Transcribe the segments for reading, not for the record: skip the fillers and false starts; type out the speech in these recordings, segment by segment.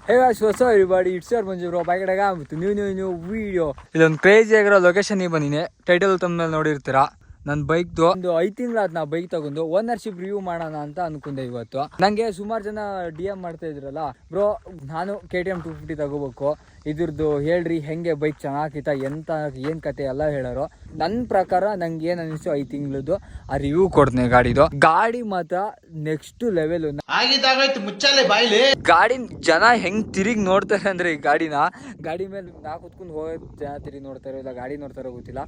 Hey guys, what's up everybody? It's your Manju bro. Bike with new video. ಇದೊಂದು crazy ಆಗಿರೋ location ಬಂದಿನಿ. Title ತಮ್ಮಲ್ಲಿ ನೋಡಿರ್ತೀರಾ. ನನ್ನ ಬೈಕ್ದು ಒಂದು 5 ತಿಂಗಳಾದ ನಾ ಬೈಕ್ ತಗೊಂಡು ಓನರ್ಶಿಪ್ ರಿವ್ಯೂ ಮಾಡೋಣ ಅಂತ ಅನ್ಕೊಂಡೆ ಇವತ್ತು. ನಂಗೆ ಸುಮಾರು ಜನ DM ಮಾಡ್ತಾ ಇದ್ರಲ್ಲ, ಬ್ರೋ ನಾನು KTM 250 ತಗೋಬೇಕು, ಇದ್ರದ್ದು ಹೇಳ್ರಿ ಹೆಂಗೆ ಬೈಕ್ ಚೆನ್ನಾಗಿತ್ತ ಎಂತ ಏನ್ ಕತೆ ಎಲ್ಲ ಹೇಳೋರು. ನನ್ನ ಪ್ರಕಾರ ನಂಗೆ ಏನ್ ಅನಿಸ್ತು 5 ತಿಂಗಳದ್ದು ಆ ರಿವ್ಯೂ ಕೊಡ್ತೀನಿ ಗಾಡಿದು. ಗಾಡಿ ಮಾತ್ರ ನೆಕ್ಸ್ಟ್ ಲೆವೆಲ್ ಆಗಿದ್ದಾಗಾಯ್ತು, ಮುಚ್ಚಾಲೆ ಬಾಯ್ಲಿ. ಗಾಡಿ ಜನ ಹೆಂಗ್ ತಿರುಗಿ ನೋಡ್ತಾರೆ ಅಂದ್ರೆ ಈ ಗಾಡಿ ಮೇಲೆ ನಾ ಕುತ್ಕೊಂಡು ಹೋಗೋದು ಜನ ತಿರುಗಿ ನೋಡ್ತಾರೋ ಇಲ್ಲ ಗಾಡಿ ನೋಡ್ತಾರೋ ಗೊತ್ತಿಲ್ಲ.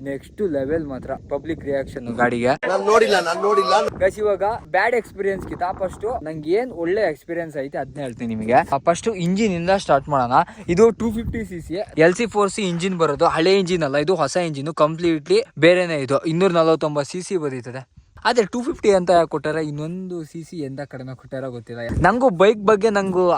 ನೆಕ್ಸ್ಟ್ ಲೆವೆಲ್ ಮಾತ್ರ ಪಬ್ಲಿಕ್ ರಿಯಾಕ್ಷನ್ ಗಾಡಿಗೆ. ನಾನು ನೋಡಿಲ್ಲ ಗೈಸ್, ಇವಾಗ ಬ್ಯಾಡ್ ಎಕ್ಸ್ಪೀರಿಯನ್ಸ್ ಗಿಂತ ಫಸ್ಟ್ ನಂಗೆ ಏನ್ ಒಳ್ಳೆ ಎಕ್ಸ್ಪೀರಿಯನ್ಸ್ ಐತೆ ಅದನ್ನ ಹೇಳ್ತೀನಿ ನಿಮಗೆ. ಫಸ್ಟ್ ಇಂಜಿನ್ ಇಂದ ಸ್ಟಾರ್ಟ್ ಮಾಡೋಣ. ಇದು 250cc LC4C ಇಂಜಿನ್ ಬರೋದು. ಹಳೆ ಇಂಜಿನ್ ಅಲ್ಲ, ಇದು ಹೊಸ ಇಂಜಿನ್, ಕಂಪ್ಲೀಟ್ಲಿ ಬೇರೆನೆ. ಇದು 249cc ಬರೀತದೆ. ಆದ್ರೆ 250 ಅಂತ ಕೊಟ್ಟಾರ, ಇನ್ನೊಂದು CC ಎಂದ ಕಡಿಮೆ ಕೊಟ್ಟಾರ ಗೊತ್ತಿಲ್ಲ. ನಂಗೂ ಬೈಕ್ ಬಗ್ಗೆ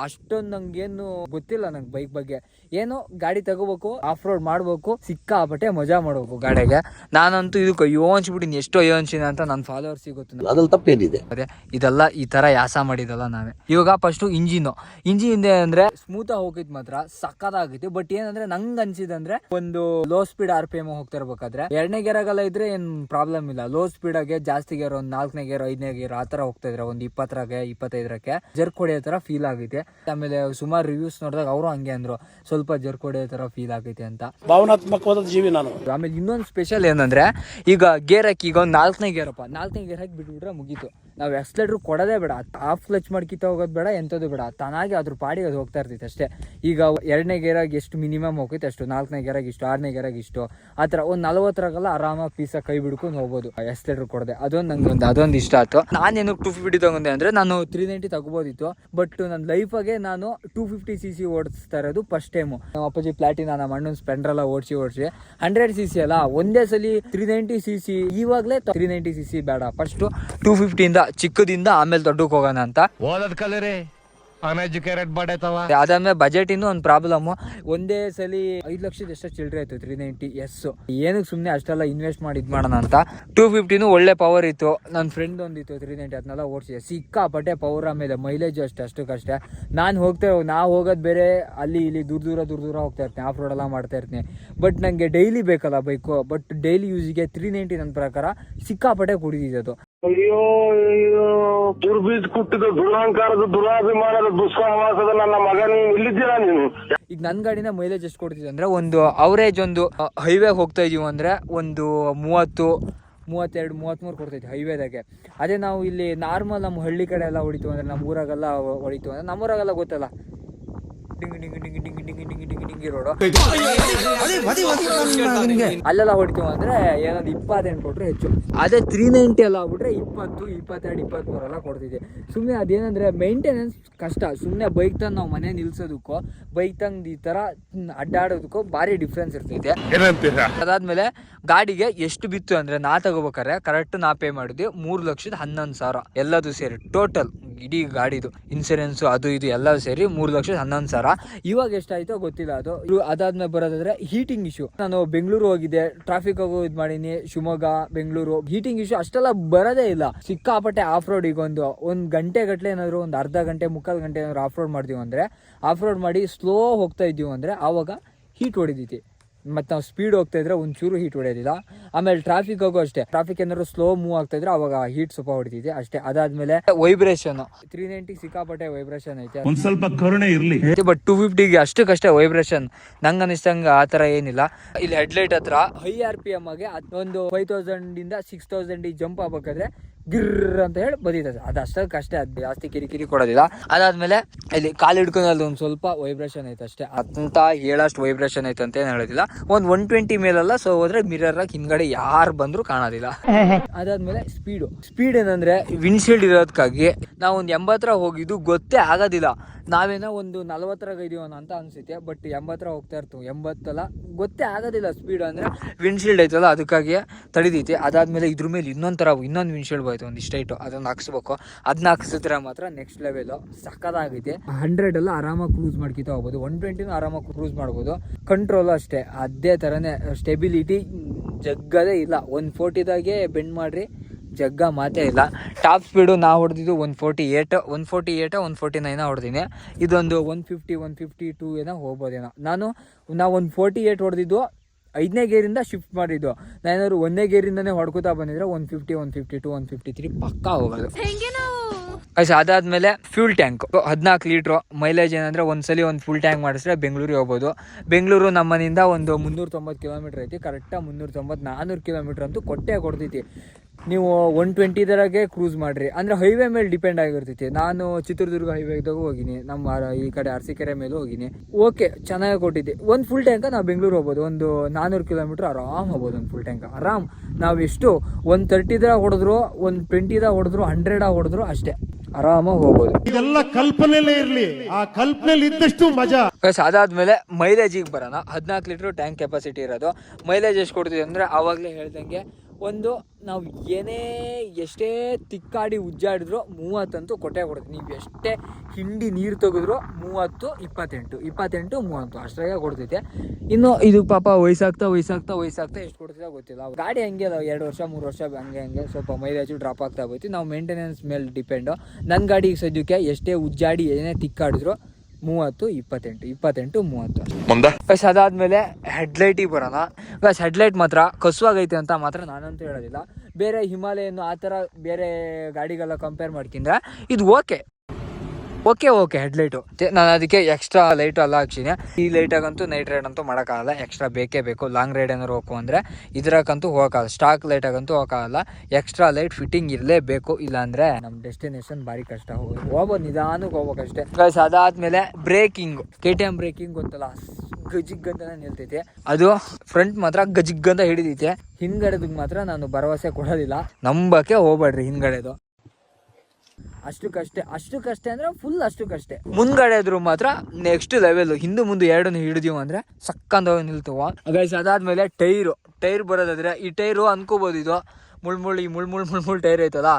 ಅಷ್ಟೊಂದು ನಂಗೇನು ಗೊತ್ತಿಲ್ಲ. ನಂಗೆ ಬೈಕ್ ಬಗ್ಗೆ ಏನೋ ಗಾಡಿ ತಗೋಬೇಕು, ಆಫ್ ರೋಡ್ ಮಾಡ್ಬೇಕು, ಸಿಕ್ಕಾಪಟ್ಟೆ ಮಜಾ ಮಾಡ್ಬೇಕು ಗಾಡಿಗೆ. ನಾನಂತೂ ಇದಕ್ಕೆ ಯೋಚಿಸ್ಬಿಟ್ಟಿನಿ, ಎಷ್ಟೋ ಯೋಚಿನ ಅಂತ ನನ್ನ ಫಾಲೋವರ್ಸಿಗೆ ಗೊತ್ತು. ಅದ್ರಲ್ಲಿ ತಪ್ಪೇನಿದೆ? ಅದೇ ಇದೆಲ್ಲ ಈ ತರ ಯಾಸ ಮಾಡಿದಲ್ಲ ನಾವೇ. ಇವಾಗ ಫಸ್ಟ್ ಇಂಜಿನ್ ಅಂದ್ರೆ ಸ್ಮೂತ್ ಆಗಿ ಹೋಗಿದ್ ಮಾತ್ರ ಸಕ್ಕದಾಗೈತಿ. ಬಟ್ ಏನಂದ್ರೆ ನಂಗೆ ಅನ್ಸಿದಂದ್ರೆ ಒಂದು ಲೋ ಸ್ಪೀಡ್ RPM ಹೋಗ್ತಾ ಇರ್ಬೇಕಾದ್ರೆ 2ನೇ ಗೇರಾಗೆಲ್ಲ ಇದ್ರೆ ಏನ್ ಪ್ರಾಬ್ಲಮ್ ಇಲ್ಲ. ಲೋ ಸ್ಪೀಡ್ ಆಗಿ ಜಾಸ್ತಿ ಗೇರ್, ಒಂದು 4ನೇ ಗೇರ್ 5ನೇ ಗೇರ್ ಆ ತರ ಹೋಗ್ತಾ ಇದ್ರೆ ಒಂದು 20ಗೆ 25ಕ್ಕೆ ಜರ್ಕ್ ಹೊಡೆಯೋ ತರ ಫೀಲ್ ಆಗೈತೆ. ಆಮೇಲೆ ಸುಮಾರು ರಿವ್ಯೂಸ್ ನೋಡಿದಾಗ ಅವರು ಹಂಗೆ ಅಂದ್ರು, ಸ್ವಲ್ಪ ಜರ್ಕ್ ಹೊಡೆಯೋ ತರ ಫೀಲ್ ಆಗೈತೆ ಅಂತ. ಭಾವನಾತ್ಮಕವಾದ ಜೀವಿ ನಾನು. ಆಮೇಲೆ ಇನ್ನೊಂದು ಸ್ಪೆಷಲ್ ಏನಂದ್ರೆ, ಈಗ ಗೇರ್ ಹಾಕಿ, ಈಗ ಒಂದು 4ನೇ ಗೇರ್ ಹಾಕಿ ಬಿಟ್ಬಿಟ್ರೆ ಮುಗೀತು. ನಾವು ಎಕ್ಸ್ಲೇಟರ್ ಕೊಡೋದೇ ಬೇಡ, ಹಾಫ್ ಕ್ಲಚ್ ಮಾಡ್ಕಿತ ಹೋಗೋದು ಬೇಡ, ಎಂಥದ್ದು ಬೇಡ, ತಾನಾಗಿ ಅದ್ರ ಪಾಡಿಗೆ ಅದು ಹೋಗ್ತಾ ಇರ್ತೈತೆ ಅಷ್ಟೇ. ಈಗ 2ನೇ ಗೇರಾಗಿ ಎಷ್ಟು ಮಿನಿಮಮ್ ಹೋಗೈತೆ ಅಷ್ಟು, 4ನೇ ಗೇರಾಗಿ ಇಷ್ಟು, 6ನೇ ಗೇರಾಗಿ ಇಷ್ಟು, ಆ ಥರ ಒಂದು 40ರಾಗೆಲ್ಲ ಆರಾಮಾಗಿ ಪೀಸಾಗಿ ಕೈ ಬಿಡ್ಕೊಂಡು ಹೋಗ್ಬೋದು ಎಕ್ಸ್ಲೇಟರ್ ಕೊಡದೆ. ಅದೊಂದು ಇಷ್ಟ ಆಯ್ತು. ನಾನೇನು 250 ತಗೊಂಡೆ ಅಂದ್ರೆ, ನಾನು 390 ತಗೋಬೋದಿತ್ತು. ಬಟ್ ನನ್ನ ಲೈಫಾಗೆ ನಾನು 250cc ಓಡಿಸ್ತಾ ಇರೋದು ಫಸ್ಟ್ ಟೈಮು. ನಮ್ಮ ಅಪ್ಪಾಜಿ ಪ್ಲಾಟಿನಾ, ನಮ್ಮ ಅಣ್ಣನ ಸ್ಪೆಂಡರ್ ಎಲ್ಲ ಓಡಿಸಿ 100cc ಅಲ್ಲ ಒಂದೇ ಸಲ 390cc. ಇವಾಗಲೇ 390cc ಬೇಡ, ಫಸ್ಟ್ 250 ಇಂದ ಚಿಕ್ಕದಿಂದ ಆಮೇಲೆ ದೊಡ್ಡಕ್ಕೆ ಹೋಗೋಣ ಅಂತ. ಓದದ್ ಕಲರೆ ಅನ್ಎಜುಕೇಟೆಡ್ ಬಡೇತವ. ಅದಾದ್ಮೇಲೆ ಬಜೆಟ್ ಇನ್ನೂ ಒಂದು ಪ್ರಾಬ್ಲಮ್. ಒಂದೇ ಸಲ 5 ಲಕ್ಷದ ಎಷ್ಟು ಚಿಲ್ಲರೆ ಆಯ್ತು 390S. ಏನಕ್ಕೆ ಸುಮ್ಮನೆ ಅಷ್ಟೆಲ್ಲ ಇನ್ವೆಸ್ಟ್ ಮಾಡಿ ಮಾಡೋಣ ಅಂತ. 250 ಒಳ್ಳೆ ಪವರ್ ಇತ್ತು. ನನ್ನ ಫ್ರೆಂಡ್ ಒಂದಿತ್ತು 390, ಅದನ್ನೆಲ್ಲ ಓಡಿಸಿ ಸಿಕ್ಕಾಪಟ್ಟೆ ಪವರ್. ಆಮೇಲೆ ಮೈಲೇಜ್ ಅಷ್ಟಕ್ಕಷ್ಟೇ. ನಾವು ಹೋಗೋದು ಬೇರೆ, ಅಲ್ಲಿ ಇಲ್ಲಿ ದೂರ ಹೋಗ್ತಾ ಇರ್ತೀನಿ, ಆಫ್ ರೋಡ್ ಎಲ್ಲ ಮಾಡ್ತಾ ಇರ್ತೀನಿ. ಬಟ್ ನನಗೆ ಡೈಲಿ ಬೇಕಲ್ಲ ಬೈಕು. ಬಟ್ ಡೈಲಿ ಯೂಸಿಗೆ 390 ನನ್ನ ಪ್ರಕಾರ ಸಿಕ್ಕಾಪಟ್ಟೆ ಕುಡಿದಿದೆ ಅದು. ಅಯ್ಯೋ, ದುರ್ಬೀಜ್ ಕುಟ್ಟಿದ ದುರಾಂಕಾರದ ದುರಾಭಿಮಾನದ ದುಸ್ಸಹವಾಸದ ನನ್ನ ಮಗನ ಇಲ್ಲಿದ್ದೀರಾ ನೀನು? ಈಗ ನನ್ನ ಗಾಡಿನ ಮೈಲೇಜ್ ಎಷ್ಟು ಕೊಡ್ತಿದ್ದೆ ಅಂದ್ರೆ, ಒಂದು ಅವರೇಜ್ ಒಂದು ಹೈವೇ ಹೋಗ್ತಾ ಇದೀವಿ ಅಂದ್ರೆ ಒಂದು 30, 32, 33 ಕೊಡ್ತೈತಿ ಹೈವೇದಾಗೆ. ಅದೇ ನಾವು ಇಲ್ಲಿ ನಾರ್ಮಲ್ ನಮ್ಮ ಹಳ್ಳಿ ಕಡೆ ಎಲ್ಲ ಹೊಡಿತು ಅಂದ್ರೆ, ನಮ್ಮ ಊರಾಗೆಲ್ಲ ಹೊಡಿತು ಅಂದ್ರೆ, ನಮ್ಮೂರಾಗೆಲ್ಲ ಗೊತ್ತಲ್ಲ ಡಿಂಗಿ ರೋಡು, ಅಲ್ಲೆಲ್ಲ ಹೊಡಿತೀವಿ ಅಂದ್ರೆ ಏನೊಂದು 28 ಕೊಟ್ರೆ ಹೆಚ್ಚು. ಅದೇ 390 ಎಲ್ಲ ಆಗ್ಬಿಟ್ರೆ 20, 22, 23 ಎಲ್ಲ ಕೊಡ್ತಿದ್ದೆ. ಸುಮ್ಮನೆ ಅದೇನಂದ್ರೆ ಮೇಂಟೆನೆನ್ಸ್ ಕಷ್ಟ. ಸುಮ್ಮನೆ ಬೈಕ್ ತಂದು ನಾವು ಮನೆ ನಿಲ್ಸೋದಕ್ಕೋ, ಬೈಕ್ ತಂದು ಈ ತರ ಅಡ್ಡಾಡೋದಕ್ಕೋ ಭಾರಿ ಡಿಫ್ರೆನ್ಸ್ ಇರ್ತೈತೆ. ಅದಾದ್ಮೇಲೆ ಗಾಡಿಗೆ ಎಷ್ಟು ಬಿತ್ತು ಅಂದ್ರೆ, ನಾ ತಗೋಬೇಕಾರೆ ಕರೆಕ್ಟ್ ನಾ ಪೇ ಮಾಡಿದ್ವಿ 3,11,000 ಎಲ್ಲದು ಸೇರಿ ಟೋಟಲ್. ಇಡೀ ಗಾಡಿದು ಇನ್ಸೂರೆನ್ಸ್ ಅದು ಇದು ಎಲ್ಲ ಸೇರಿ 3,11,000. ಇವಾಗ ಎಷ್ಟಾಯ್ತೋ ಗೊತ್ತಿಲ್ಲ ಅದು. ಅದಾದ್ಮೇಲೆ ಬರೋದಾದ್ರೆ ಹೀಟಿಂಗ್ ಇಶ್ಯೂ. ನಾನು ಬೆಂಗಳೂರು ಹೋಗಿದ್ದೆ, ಟ್ರಾಫಿಕ್ ಆಗೋ ಇದು ಮಾಡೀನಿ, ಶಿವಮೊಗ್ಗ, ಬೆಂಗಳೂರು. ಹೀಟಿಂಗ್ ಇಶ್ಯೂ ಅಷ್ಟೆಲ್ಲ ಬರೋದೇ ಇಲ್ಲ. ಸಿಕ್ಕಾಪಟ್ಟೆ ಆಫ್ ರೋಡ್. ಈಗ ಒಂದು ಗಂಟೆ ಗಟ್ಟಲೆ ಏನಾದ್ರು, ಒಂದು ಅರ್ಧ ಗಂಟೆ, ಮುಕ್ಕಾಲು ಗಂಟೆ ಏನಾದ್ರು ಆಫ್ ರೋಡ್ ಮಾಡ್ತೀವಿ ಅಂದ್ರೆ, ಆಫ್ ರೋಡ್ ಮಾಡಿ ಸ್ಲೋ ಹೋಗ್ತಾ ಇದ್ದೀವಿ ಅಂದ್ರೆ ಆವಾಗ ಹೀಟ್ ಹೊಡಿತೈತಿ. ಮತ್ತು ನಾವು ಸ್ಪೀಡ್ ಹೋಗ್ತಾ ಇದ್ರೆ ಒಂಚೂರು ಹೀಟ್ ಹೊಡೆಯೋದಿಲ್ಲ. ಆಮೇಲೆ ಟ್ರಾಫಿಕ್ ಹೋಗೋ ಅಷ್ಟೇ, ಟ್ರಾಫಿಕ್ ಏನಾದ್ರು ಸ್ಲೋ ಮೂವ್ ಆಗ್ತಾ ಇದ್ರೆ ಅವಾಗ ಹೀಟ್ ಸ್ವಲ್ಪ ಹೊಡಿತೈತಿ ಅಷ್ಟೇ. ಅದಾದ್ಮೇಲೆ ವೈಬ್ರೇಷನ್ 390 ಸಿಕ್ಕಾಪಟ್ಟೆ ವೈಬ್ರೇಷನ್ ಐತೆ, ಒಂದ್ ಸ್ವಲ್ಪ ಕರುಣೆ ಇರ್ಲಿ. ಬಟ್ 250ಗೆ ಅಷ್ಟಕ್ಕಷ್ಟೇ ವೈಬ್ರೇಷನ್. ನಂಗೆ ಅನಿಸ್ತಂಗೆ ಆ ಥರ ಏನಿಲ್ಲ. ಇಲ್ಲಿ ಹೆಡ್ಲೈಟ್ ಹತ್ರ ಹೈ RPM ಆಗಿ ಒಂದು 5,000 ಇಂದ 6,000 ಜಂಪ್ ಆಗ್ಬೇಕಾದ್ರೆ ಗಿರ್ ಅಂತ ಹೇಳಿ ಬದೀತದೆ. ಅದು ಅಷ್ಟಕ್ಕಷ್ಟೇ, ಅದು ಜಾಸ್ತಿ ಕಿರಿಕಿರಿ ಕೊಡೋದಿಲ್ಲ. ಅದಾದ್ಮೇಲೆ ಇಲ್ಲಿ ಕಾಲು ಹಿಡ್ಕೊಂಡಲ್ಲಿ ಒಂದು ಸ್ವಲ್ಪ ವೈಬ್ರೇಷನ್ ಐತೆ ಅಷ್ಟೇ, ಅಂತ ಹೇಳಷ್ಟು ವೈಬ್ರೇಷನ್ ಐತೆ ಅಂತ ಏನು ಹೇಳೋದಿಲ್ಲ. ಒಂದು 120 ಮೇಲೆಲ್ಲ ಸೊ ಹೋದ್ರೆ ಮಿರರ್ ಆಗಿ ಹಿಂದ್ಗಡೆ ಯಾರು ಬಂದ್ರು ಕಾಣೋದಿಲ್ಲ. ಅದಾದ್ಮೇಲೆ ಸ್ಪೀಡ್ ಏನಂದ್ರೆ, ವಿಂಡ್ಶೀಲ್ಡ್ ಇರೋದಕ್ಕಾಗಿ ನಾವು ಒಂದು 80 ಹೋಗಿದ್ದು ಗೊತ್ತೇ ಆಗೋದಿಲ್ಲ. ನಾವೇನೋ ಒಂದು 40 ಇದೀವನ ಅಂತ ಅನ್ಸುತ್ತೆ, ಬಟ್ 80 ಹೋಗ್ತಾ ಇರ್ತೀವಿ. 80 ಗೊತ್ತೇ ಆಗೋದಿಲ್ಲ. ಸ್ಪೀಡ್ ಅಂದ್ರೆ ವಿಂಡ್ಶೀಲ್ಡ್ ಐತಲ್ಲ ಅದಕ್ಕಾಗಿ ತಡಿದೈತಿ. ಅದಾದ್ಮೇಲೆ ಇದ್ರ ಮೇಲೆ ಇನ್ನೊಂದು ವಿಂಡ್ಶೀಲ್ಡ್ ಹೋಯ್ತು, ಒಂದು ಇಷ್ಟೈಟು, ಅದನ್ನು ಹಾಕ್ಸ್ಬೇಕು. ಅದನ್ನ ಹಾಕ್ಸಿದ್ರೆ ಮಾತ್ರ ನೆಕ್ಸ್ಟ್ ಲೆವೆಲ್ ಸಕ್ಕದಾಗೈತೆ. 100 ಎಲ್ಲ ಆರಾಮಾಗಿ ಕ್ರೂಸ್ ಮಾಡ್ಕಿತ ಹೋಗ್ಬೋದು, 120 ಆರಾಮಾಗಿ ಕ್ರೂಸ್ ಮಾಡ್ಬೋದು. ಕಂಟ್ರೋಲು ಅಷ್ಟೇ ಅದೇ ಥರನೇ, ಸ್ಟೆಬಿಲಿಟಿ ಜಗ್ಗದೇ ಇಲ್ಲ. 140 ಬೆಂಡ್ ಮಾಡ್ರಿ ಜಗ್ಗ ಮಾತೇ ಇಲ್ಲ. ಟಾಪ್ ಸ್ಪೀಡು ನಾ ಹೊಡೆದಿದ್ದು 148 ಹೊಡೆದಿನಿ. ಇದೊಂದು 152 ಏನೋ ಹೋಗ್ಬೋದೇನೋ. ನಾವು 148 ಹೊಡೆದಿದ್ದು 5ನೇ ಗೇರಿಂದ ಶಿಫ್ಟ್ ಮಾಡಿದ್ದು. ನಾನೇನಾದ್ರು 1ನೇ ಗೇರಿಂದನೇ ಹೊಡ್ಕೋತಾ ಬಂದಿದ್ರೆ 150, 152, 153 ಪಕ್ಕಾ ಹೋಗೋದು. ಅದಾದ್ಮೇಲೆ ಫ್ಯೂಲ್ ಟ್ಯಾಂಕ್ 14 ಲೀಟ್ರು ಮೈಲೇಜ್. ಏನಂದ್ರೆ ಒಂದ್ಸಲಿ ಒಂದು ಫುಲ್ ಟ್ಯಾಂಕ್ ಮಾಡಿಸಿದ್ರೆ ಬೆಂಗಳೂರಿಗೆ ಹೋಗ್ಬೋದು. ಬೆಂಗಳೂರು ನಮ್ಮ ಮನೆಯಿಂದ ಒಂದು 390 ಕಿಲೋಮೀಟರ್ ಐತಿ. ಕರೆಕ್ಟಾಗಿ 400 ಕಿಲೋಮೀಟರ್ ಅಂತೂ ಕೊಡ್ತೈತಿ. ನೀವು 120 ದರಾಗೆ ಕ್ರೂಸ್ ಮಾಡ್ರಿ ಅಂದ್ರೆ ಹೈವೇ ಮೇಲೆ ಡಿಪೆಂಡ್ ಆಗಿರ್ತೈತಿ. ನಾನು ಚಿತ್ರದುರ್ಗ ಹೈವೇದಾಗೂ ಹೋಗಿನಿ, ನಮ್ಮ ಈ ಕಡೆ ಅರಸೀಕೆರೆ ಮೇಲೂ ಹೋಗಿನಿ. ಓಕೆ, ಚೆನ್ನಾಗಿ ಕೊಟ್ಟಿದ್ದೆ. ಒಂದು ಫುಲ್ ಟ್ಯಾಂಕ್ ನಾವು ಬೆಂಗಳೂರು ಹೋಗ್ಬೋದು. ಒಂದು 400 ಕಿಲೋಮೀಟರ್ ಆರಾಮ್ ಹೋಗ್ಬೋದು. ಒಂದು ಫುಲ್ ಟ್ಯಾಂಕ್ ಆರಾಮ್. ನಾವು ಎಷ್ಟು 130 ಹೊಡೆದ್ರು, 120 ಹೊಡೆದ್ರು, 100 ಹೊಡೆದ್ರು ಅಷ್ಟೇ ಆರಾಮಾಗಿ ಹೋಗ್ಬೋದು. ಇದೆಲ್ಲ ಕಲ್ಪನೆಲೇ ಇರ್ಲಿ, ಆ ಕಲ್ಪನೆಲಿ ಇದ್ದಷ್ಟು ಮಜಾ. ಅದಾದ್ಮೇಲೆ ಮೈಲೇಜಿಗೆ ಬರೋಣ. 14 ಲೀಟ್ರ್ ಟ್ಯಾಂಕ್ ಕೆಪಾಸಿಟಿ ಇರೋದು. ಮೈಲೇಜ್ ಎಷ್ಟು ಕೊಡ್ತೀವಿ ಅಂದರೆ ಆವಾಗಲೇ ಹೇಳ್ದಂಗೆ ಒಂದು ನಾವು ಎಷ್ಟೇ ತಿಕ್ಕಾಡಿ ಉಜ್ಜಾಡಿದ್ರು 30 ಅಂತೂ ಕೊಟ್ಟೆ ಕೊಡ್ತೀವಿ. ನೀವು ಎಷ್ಟೇ ಹಿಂಡಿ ನೀರು ತೆಗೆದ್ರು 30, 28, 30 ಅಷ್ಟಾಗೆ ಕೊಡ್ತೈತೆ. ಇನ್ನು ಇದು ಪಾಪ ವಯಸ್ಸಾಗ್ತಾ ಎಷ್ಟು ಕೊಡ್ತಿದ್ದ ಗೊತ್ತಿಲ್ಲ. ಗಾಡಿ ಹಂಗೆ 2 ವರ್ಷ 3 ವರ್ಷ ಹಂಗೆ ಸ್ವಲ್ಪ ಮೈಲೇಜು ಡ್ರಾಪ್ ಆಗ್ತಾ ಹೋಯ್ತು. ನಾವು ಮೇಂಟೆನೆನ್ಸ್ ಮೇಲೆ ಡಿಪೆಂಡು. ನನ್ನ ಗಾಡಿಗೆ ಸದ್ಯಕ್ಕೆ ಎಷ್ಟೇ ಉಜ್ಜಾಡಿ ಏನೇ ತಿಕ್ಕಾಡಿದ್ರು 30, 28, 30. ಅದಾದ್ಮೇಲೆ ಹೆಡ್ಲೈಟಿಗೆ ಬರೋಣ. ಹೆಡ್ಲೈಟ್ ಮಾತ್ರ ಕಸುವಾಗೈತೆ ಅಂತ ಮಾತ್ರ ನಾನಂತೂ ಹೇಳೋದಿಲ್ಲ. ಬೇರೆ ಹಿಮಾಲಯನ್ ಆ ಥರ ಬೇರೆ ಗಾಡಿಗೆಲ್ಲ ಕಂಪೇರ್ ಮಾಡ್ಕೊಂಡ್ರೆ ಇದು ಓಕೆ ಹೆಡ್ಲೈಟು. ನಾನು ಅದಕ್ಕೆ ಎಕ್ಸ್ಟ್ರಾ ಲೈಟು ಎಲ್ಲ ಹಾಕ್ಸಿನಿ. ಈ ಲೈಟಾಗಂತೂ ನೈಟ್ ರೈಡ್ ಅಂತೂ ಮಾಡೋಕ್ಕಾಗಲ್ಲ, ಎಕ್ಸ್ಟ್ರಾ ಬೇಕೇ ಬೇಕು. ಲಾಂಗ್ ರೈಡ್ ಏನಾದ್ರು ಹೋಗು ಅಂದರೆ ಇದರಾಗಂತೂ ಹೋಗೋಕ್ಕಾಗಲ್ಲ. ಸ್ಟಾಕ್ ಲೈಟಾಗಂತೂ ಹೋಗೋಕ್ಕಾಗಲ್ಲ, ಎಕ್ಸ್ಟ್ರಾ ಲೈಟ್ ಫಿಟ್ಟಿಂಗ್ ಇರಲೇಬೇಕು. ಇಲ್ಲಾಂದರೆ ನಮ್ಮ ಡೆಸ್ಟಿನೇಷನ್ ಭಾರಿ ಕಷ್ಟ. ಹೋಗ್ಬೋದು, ನಿಧಾನಕ್ಕೆ ಹೋಗ್ಬೇಕಷ್ಟೇ. ಅದಾದ್ಮೇಲೆ ಬ್ರೇಕಿಂಗ್, KTM ಬ್ರೇಕಿಂಗ್ ಗೊತ್ತಲ್ಲ, ಗಜಿಗ್ ಅಂತಾನೆ ನಿಲ್ತೈತೆ. ಅದು ಫ್ರಂಟ್ ಮಾತ್ರ ಗಜಿಗ್ ಅಂತ ಹಿಡಿದೈತೆ. ಹಿಂದ್ಗಡೆದಕ್ಕೆ ಮಾತ್ರ ನಾನು ಭರವಸೆ ಕೊಡೋದಿಲ್ಲ, ನಂಬಕ್ಕೆ ಹೋಗ್ಬೇಡ್ರಿ ಹಿಂದ್ಗಡೆದು. ಅಷ್ಟಕ್ಕಷ್ಟೇ ಅಂದ್ರೆ ಫುಲ್ ಅಷ್ಟಕ್ಕಷ್ಟೇ. ಮುಂದ್ಗಡೆ ಇದ್ರು ಮಾತ್ರ ನೆಕ್ಸ್ಟ್ ಲೆವೆಲ್. ಹಿಂದೆ ಮುಂದೆ ಎರಡನ್ನು ಹಿಡಿದೀವಿ ಅಂದ್ರೆ ಸಕ್ಕಂದ ನಿಲ್ತವ ಗೈಸ್. ಅದಾದ್ಮೇಲೆ ಟೈರ್ ಬರೋದಾದ್ರೆ ಈ ಟೈರು ಅನ್ಕೋಬಹುದು ಇದು ಮುಳ್ಳು ಟೈರ್ ಐತಲ್ಲ,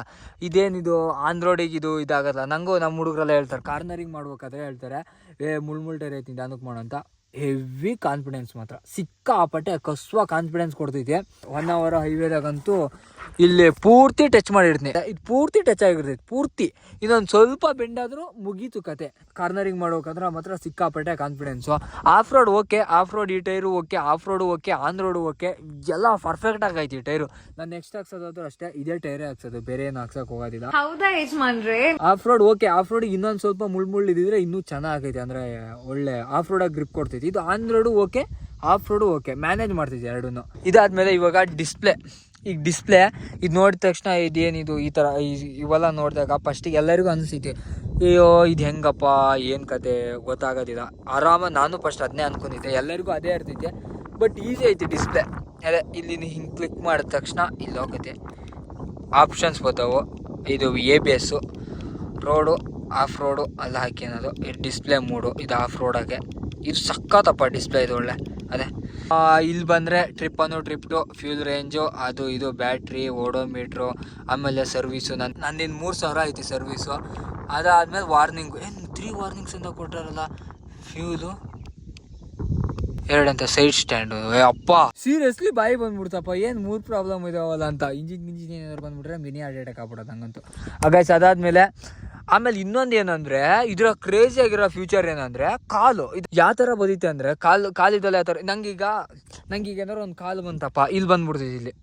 ಇದೇನಿದು ಆನ್ ರೋಡಿಗೆ ಇದು ಇದಾಗಲ್ಲ. ನಂಗೂ ನಮ್ಮ ಹುಡುಗರೆಲ್ಲ ಹೇಳ್ತಾರೆ, ಕಾರ್ನರಿಂಗ್ ಮಾಡ್ಬೇಕಾದ್ರೆ ಹೇಳ್ತಾರೆ ಮುಳ್ಳು ಟೈರ್ ಐತಿ ನಿಧಾನಕ್ಕೆ ಮಾಡೋ ಅಂತ. ಹೆವಿ ಕಾನ್ಫಿಡೆನ್ಸ್ ಮಾತ್ರ ಸಿಕ್ಕಾಪಟ್ಟೆ ಕಸುವ ಕಾನ್ಫಿಡೆನ್ಸ್ ಕೊಡ್ತೈತೆ. 1 hour ಹೈವೇದಾಗಂತೂ ಇಲ್ಲಿ ಪೂರ್ತಿ ಟಚ್ ಮಾಡಿರ್ತೀನಿ. ಇದು ಪೂರ್ತಿ ಟಚ್ ಆಗಿರ್ತೈತೆ ಪೂರ್ತಿ. ಇನ್ನೊಂದು ಸ್ವಲ್ಪ ಬೆಂಡಾದರೂ ಮುಗೀತು ಕತೆ. ಕಾರ್ನರಿಂಗ್ ಮಾಡ್ಬೇಕಂದ್ರೆ ಮಾತ್ರ ಸಿಕ್ಕಾಪಟ್ಟೆ confidence. Off road okay, off road ಈ tyre okay, off road okay, on road okay, ಎಲ್ಲ ಪರ್ಫೆಕ್ಟ್ ಆಗೈತಿ ಈ ಟೈರು. ನಾನು ನೆಕ್ಸ್ಟ್ ಹಾಕ್ಸೋದಾದ್ರೂ ಅಷ್ಟೇ ಇದೇ ಟೈರೇ ಹಾಕ್ಸೋದು, ಬೇರೆ ಏನು ಹಾಕ್ಸೋಕೆ ಹೋಗೋದಿಲ್ಲ. Of road okay, off road ಇನ್ನೊಂದು ಸ್ವಲ್ಪ ಮುಳ್ಳು ಇದ್ದಿದ್ರೆ ಇನ್ನೂ ಚೆನ್ನಾಗೈತೆ, ಅಂದರೆ ಒಳ್ಳೆ ಆಫ್ ರೋಡಾಗಿ ಗ್ರಿಪ್ ಕೊಡ್ತೈತಿ. ಇದು on road okay, off road okay, manage ಮಾಡ್ತಿದ್ದೆ ಎರಡೂ. ಇದಾದ್ಮೇಲೆ ಇವಾಗ ಡಿಸ್ಪ್ಲೇ ಇದು ನೋಡಿದ ತಕ್ಷಣ ಇದೇನಿದು ಈ ಥರ ಇವೆಲ್ಲ ನೋಡಿದಾಗ ಫಸ್ಟಿಗೆ ಎಲ್ಲರಿಗೂ ಅನಿಸ್ತೈತಿ, ಅಯ್ಯೋ ಇದು ಹೆಂಗಪ್ಪ ಏನು ಕತೆ ಗೊತ್ತಾಗೋದಿಲ್ಲ. ನಾನು ಫಸ್ಟ್ ಅದನ್ನೇ ಅನ್ಕೊಂಡಿದ್ದೆ, ಎಲ್ಲರಿಗೂ ಅದೇ ಇರ್ತೈತೆ. ಬಟ್ ಈಸಿ ಐತಿ ಡಿಸ್ಪ್ಲೇ. ಅದೇ ಇಲ್ಲಿ ಹಿಂಗೆ ಕ್ಲಿಕ್ ಮಾಡಿದ ತಕ್ಷಣ ಇಲ್ಲಿ ಹೋಗುತ್ತೆ, ಆಪ್ಷನ್ಸ್ ಬರ್ತಾವೆ. ಇದು ABS, ರೋಡು, ಆಫ್ ರೋಡು ಎಲ್ಲ ಹಾಕ್ಯನದು. ಇದು ಡಿಸ್ಪ್ಲೇ ಮೂಡು, ಇದು ಆಫ್ ರೋಡಾಗೆ. ಇದು ಸಕ್ಕತ್ತಪ್ಪ ಡಿಸ್ಪ್ಲೇ, ಇದು ಒಳ್ಳೆ. ಅದೇ ಇಲ್ಲಿ ಬಂದರೆ ಟ್ರಿಪ್ 2, ಫ್ಯೂಲ್ ರೇಂಜು, ಅದು ಇದು, ಬ್ಯಾಟ್ರಿ, ಓಡೋಮೀಟ್ರು, ಆಮೇಲೆ ಸರ್ವೀಸು. ನಂದಿನ 3000 ಐತಿ ಸರ್ವೀಸು. ಅದಾದಮೇಲೆ ವಾರ್ನಿಂಗು 3 ವಾರ್ನಿಂಗ್ಸ್ ಅಂತ ಕೊಟ್ಟಾರಲ್ಲ. ಫ್ಯೂಲು 2 ಅಂತ, ಸೈಡ್ ಸ್ಟ್ಯಾಂಡು. ಅಪ್ಪ ಸೀರಿಯಸ್ಲಿ ಬಾಯಿ ಬಂದ್ಬಿಡ್ತಪ್ಪ, ಏನು 3 ಪ್ರಾಬ್ಲಮ್ ಇದಾವಲ್ಲ ಅಂತ. ಇಂಜಿನ್ ಏನಾದ್ರು ಬಂದ್ಬಿಟ್ರೆ ಮಿನಿ ಹಾರ್ಟ್ ಅಟ್ಯಾಕ್ ಆಗ್ಬಿಡೋದು ಹಂಗಂತೂ. ಹಾಗಾಯ್ತು ಅದಾದಮೇಲೆ ಆಮೇಲೆ ಇನ್ನೊಂದು ಏನಂದರೆ ಇದರ ಕ್ರೇಜಿ ಆಗಿರೋ ಫ್ಯೂಚರ್ ಏನಂದರೆ ಕಾಲು. ಇದು ಯಾವ ಥರ ಬದೀತೆ ಅಂದರೆ ಕಾಲಿದಲ್ಲ ಯಾವ ಥರ. ನಂಗೀಗ ಏನಾದ್ರು ಒಂದು ಕಾಲು ಬಂತಪ್ಪ, ಇಲ್ಲಿ ಬಂದ್ಬಿಡ್ತೈತಿ, ಇಲ್ಲಿ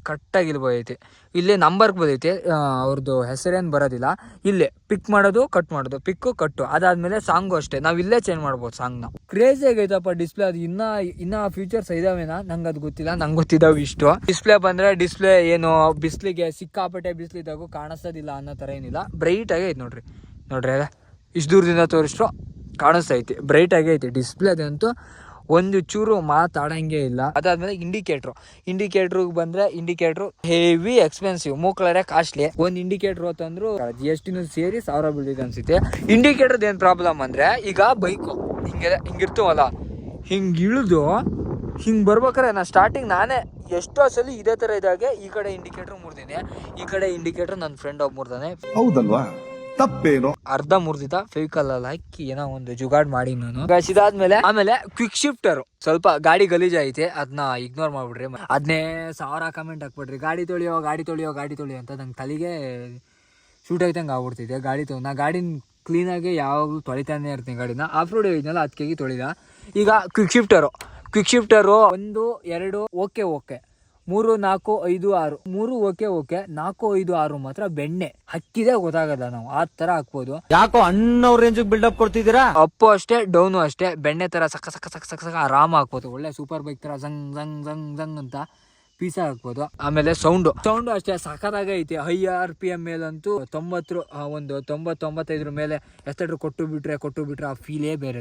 ಕರೆಕ್ಟಾಗಿ ಇಲ್ಲಿ ಬದೈತಿ. ಇಲ್ಲೇ ನಂಬರ್ಗೆ ಬದೈತಿ, ಅವ್ರದ್ದು ಹೆಸರೇನು ಬರೋದಿಲ್ಲ. ಇಲ್ಲೇ ಪಿಕ್ ಮಾಡೋದು, ಕಟ್ ಮಾಡೋದು, ಪಿಕ್ಕು ಕಟ್ಟು. ಅದಾದಮೇಲೆ ಸಾಂಗು ಅಷ್ಟೇ, ನಾವು ಇಲ್ಲೇ ಚೇಂಜ್ ಮಾಡ್ಬೋದು ಸಾಂಗ್ನ. Crazy ಆಗೈತಪ್ಪ display. ಅದು ಇನ್ನೂ ಫ್ಯೂಚರ್ಸ್ ಇದಾವೇನಾ ನಂಗೆ ಅದು ಗೊತ್ತಿಲ್ಲ, ನಂಗೆ ಗೊತ್ತಿದ್ದಾವೆ ಇಷ್ಟು. ಡಿಸ್ಪ್ಲೇ ಬಂದರೆ ಡಿಸ್ಪ್ಲೇ ಏನು ಬಿಸಿಲಿಗೆ ಸಿಕ್ಕಾಪಟ್ಟೆ ಬಿಸಿಲಿದ್ದಾಗೂ ಕಾಣಿಸೋದಿಲ್ಲ ಅನ್ನೋ ಥರ ಏನಿಲ್ಲ, ಬ್ರೈಟಾಗೇ ಐತೆ ನೋಡ್ರಿ ಅದ ಇಷ್ಟು ದೂರದಿಂದ ತೋರಿಸ್ರು ಕಾಣಿಸ್ತೈತಿ, ಬ್ರೈಟಾಗೇ ಐತಿ ಡಿಸ್ಪ್ಲೇ. ಅದಂತೂ ಒಂದು ಚೂರು ಮಾತಾಡಂಗೆ ಇಲ್ಲ. ಅದಾದ್ಮೇಲೆ ಇಂಡಿಕೇಟ್ರಿಗೆ ಬಂದ್ರೆ ಇಂಡಿಕೇಟ್ರು ಹೆವಿ ಎಕ್ಸ್ಪೆನ್ಸಿವ್, ಮೂಕ್ಳರೆ ಕಾಸ್ಟ್ಲಿ. ಒಂದು ಇಂಡಿಕೇಟರ್ ಅಂತಂದ್ರು GST ಸೇರಿ 1000 ಬೀಳಿದೆ ಅನ್ಸುತ್ತೆ. ಇಂಡಿಕೇಟರ್ದು ಏನು ಪ್ರಾಬ್ಲಮ್ ಅಂದ್ರೆ, ಈಗ ಬೈಕು ಹಿಂಗಿರ್ತೀವಲ್ಲ, ಹಿಂಗೆ ಇಳಿದು ಹಿಂಗೆ ಬರ್ಬೇಕಾರೆ ನಾನೇ ಎಷ್ಟೋ ಸಲ ಇದೇ ಥರ ಇದಾಗೆ ಈ ಕಡೆ ಇಂಡಿಕೇಟರ್ ಮುರಿದಿನಿ, ಈ ಕಡೆ ಇಂಡಿಕೇಟರ್ ನನ್ನ ಫ್ರೆಂಡ್ ಒಬ್ಬ ಮುರಿದಾನೆ. ಹೌದಲ್ವಾ, ತಪ್ಪೇನೋ. ಅರ್ಧ ಮುರ್ದಿದ್ದ ಫೆವಿಕಲ್ ಅಲ್ಲಿ ಹಾಕಿ ಏನೋ ಒಂದು ಜುಗಾಡ್ ಮಾಡಿ ನಾನು ಇದಾದ್ಮೇಲೆ ಆಮೇಲೆ ಕ್ವಿಕ್ ಶಿಫ್ಟರ್ ಸ್ವಲ್ಪ ಗಾಡಿ ಗಲೀಜ್ ಐತೆ, ಅದನ್ನ ಇಗ್ನೋರ್ ಮಾಡ್ಬಿಡ್ರಿ. ಅದನ್ನೇ 1000 ಕಮೆಂಟ್ ಹಾಕ್ಬಿಡ್ರಿ, ಗಾಡಿ ತೊಳಿಯೋ ಅಂತ ನಂಗೆ ತಲೆಗೆ ಶೂಟ್ ಆಯ್ತಂಗೆ ಆಗ್ಬಿಡ್ತಿದೆ. ನಾ ಗಾಡಿನ ಕ್ಲೀನಾಗಿ ಯಾವಾಗಲೂ ತೊಳಿತಾನೆ ಇರ್ತೀನಿ ಗಾಡಿನ. ಆಫ್ ರೋಡ್ ಹೋಗಿದ್ನಲ್ಲ ಅದಕ್ಕೆ ತೊಳಿದ. ಈಗ ಕ್ವಿಕ್ ಶಿಫ್ಟರು 1 2 ಓಕೆ 3 4 5 6 3 ಓಕೆ 4 5 6 ಮಾತ್ರ ಬೆಣ್ಣೆ ಹಕ್ಕಿದೆ ಗೊತ್ತಾಗಲ್ಲ. ನಾವು ಆ ತರ ಹಾಕ್ಬೋದು. ಯಾಕೋ ಅಣ್ಣವ್ರ ರೇಂಜ್ ಬಿಲ್ಡಪ್ ಕೊಡ್ತಿದ್ದೀರಾ? ಅಪ್ಪು ಅಷ್ಟೇ ಡೌನು ಅಷ್ಟೇ, ಬೆಣ್ಣೆ ತರ ಸಕ್ಕ ಆರಾಮ ಹಾಕ್ಬೋದು. ಒಳ್ಳೆ ಸೂಪರ್ ಬೈಕ್ ತರ ಜಂಗ್ ಜಂಗ್ ಜಂಗ್ ಜಂಗ್ ಅಂತ ಪೀಸ ಹಾಕ್ಬೋದು. ಆಮೇಲೆ ಸೌಂಡು ಅಷ್ಟೇ ಸಖತ್ತಾಗ ಐತಿ. ಹೈ RPM ಮೇಲಂತೂ 90-95 ಮೇಲೆ ಎಷ್ಟರು ಕೊಟ್ಟು ಬಿಟ್ರೆ ಆ ಫೀಲೇ ಬೇರೆ.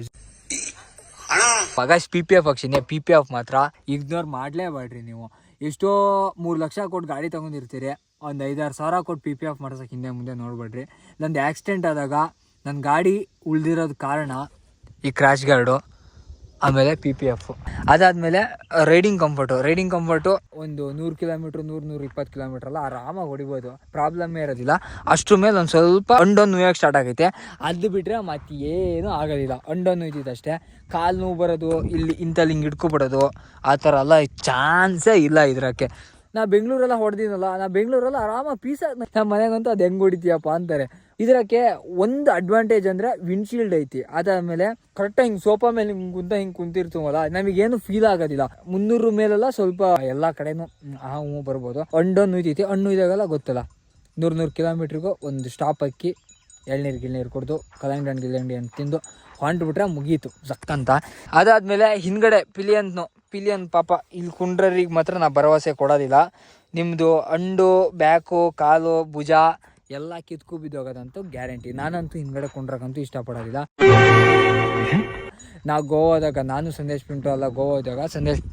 ಪಗಾಶ್ PPF ಹಾಕ್ಸಿನಿ. PPF ಮಾತ್ರ ಇಗ್ನೋರ್ ಮಾಡ್ಲೇಬೇಡ್ರಿ ನೀವು. ಎಷ್ಟೋ 3 ಲಕ್ಷ ಕೊಟ್ಟು ಗಾಡಿ ತಗೊಂಡಿರ್ತೀರಿ, ಒಂದು 5-6 ಸಾವಿರ ಕೊಟ್ಟು PPF ಮಾಡ್ಸೋಕೆ ಹಿಂದೆ ಮುಂದೆ ನೋಡ್ಬೇಡ್ರಿ. ನಂದು ಆಕ್ಸಿಡೆಂಟ್ ಆದಾಗ ನನ್ನ ಗಾಡಿ ಉಳ್ದಿರೋದು ಕಾರಣ ಈ ಕ್ರ್ಯಾಶ್ ಗಾರ್ಡು, ಆಮೇಲೆ PPF. ಅದಾದಮೇಲೆ ರೈಡಿಂಗ್ ಕಂಫರ್ಟು ಒಂದು 100 ಕಿಲೋಮೀಟ್ರ್ 100-120 ಕಿಲೋಮೀಟ್ರ್ ಎಲ್ಲ ಆರಾಮಾಗಿ ಹೊಡಿಬೋದು, ಪ್ರಾಬ್ಲಮ್ಮೇ ಇರೋದಿಲ್ಲ. ಅಷ್ಟ್ರ ಮೇಲೆ ಒಂದು ಸ್ವಲ್ಪ ಅಂಡೊಂದು ನೋಯೋಕೆ ಸ್ಟಾರ್ಟ್ ಆಗೈತೆ. ಅದು ಬಿಟ್ಟರೆ ಮತ್ತೆ ಏನೂ ಆಗೋದಿಲ್ಲ. ಅಂಡೊಂದು ನೋಯ್ತಿದ್ದು ಅಷ್ಟೇ. ಕಾಲು ನೋವು ಬರೋದು, ಇಲ್ಲಿ ಇಂಥಲ್ಲಿ ಹಿಂಗೆ ಇಟ್ಕೊಬಿಡೋದು, ಆ ಥರ ಎಲ್ಲ ಚಾನ್ಸೇ ಇಲ್ಲ ಇದಕ್ಕೆ. ನಾ ಬೆಂಗಳೂರೆಲ್ಲ ಹೊಡೆದಿನಲ್ಲ, ಆರಾಮಾಗಿ ಪೀಸಾಗಿ ನಮ್ಮ ಮನೆಗಂತೂ ಅದು ಹೆಂಗೆ ಹೊಡಿತೀಯಪ್ಪ ಅಂತಾರೆ. ಇದಕ್ಕೆ ಒಂದು ಅಡ್ವಾಂಟೇಜ್ ಅಂದರೆ ವಿಂಡ್ಶೀಲ್ಡ್ ಐತಿ. ಅದಾದಮೇಲೆ ಕರೆಕ್ಟಾಗಿ ಹಿಂಗೆ ಸೋಫಾ ಮೇಲೆ ಹಿಂಗೆ ಕುಂತಿರ್ತೀವಲ್ಲ, ನಮಗೇನು ಫೀಲ್ ಆಗೋದಿಲ್ಲ. 300 ಮೇಲೆಲ್ಲ ಸ್ವಲ್ಪ ಎಲ್ಲ ಕಡೆನೂ ಹೂವು ಬರ್ಬೋದು. ಹಣ್ಣು ನುಯ್ತೈತಿ. ಹಣ್ಣು ಇದಾಗಲ್ಲ ಗೊತ್ತಲ್ಲ, 100 ಕಿಲೋಮೀಟ್ರಿಗೂ ಒಂದು ಸ್ಟಾಪ್ ಹಾಕಿ ಎಳ್ನೀರು ಕುಡ್ದು ಕಲ್ಲಂಗಡಿ ಹಣ್ಣು ತಿಂದು ಹೊಂಟ್ಬಿಟ್ರೆ ಮುಗೀತು ಸಕ್ಕಂತ. ಅದಾದಮೇಲೆ ಹಿಂದ್ಗಡೆ ಪಿಲಿಯನ್ ಪಾಪ ಇಲ್ಲಿ ಕುಂಡ್ರಿಗೆ ಮಾತ್ರ ನಾ ಭರವಸೆ ಕೊಡೋದಿಲ್ಲ. ನಿಮ್ಮದು ಅಂಡು ಬ್ಯಾಕು ಕಾಲು ಭುಜ ಎಲ್ಲ ಕಿತ್ಕು ಬಿದ್ದೋಗೋದಂತೂ ಗ್ಯಾರಂಟಿ. ನಾನಂತೂ ಹಿಂದ್ಗಡೆ ಕುಂಡ್ರಕ್ಕಂತೂ ಇಷ್ಟಪಡೋದಿಲ್ಲ. ನಾವು ಗೋವಾದಾಗ ನಾನು ಸಂದೇಶ್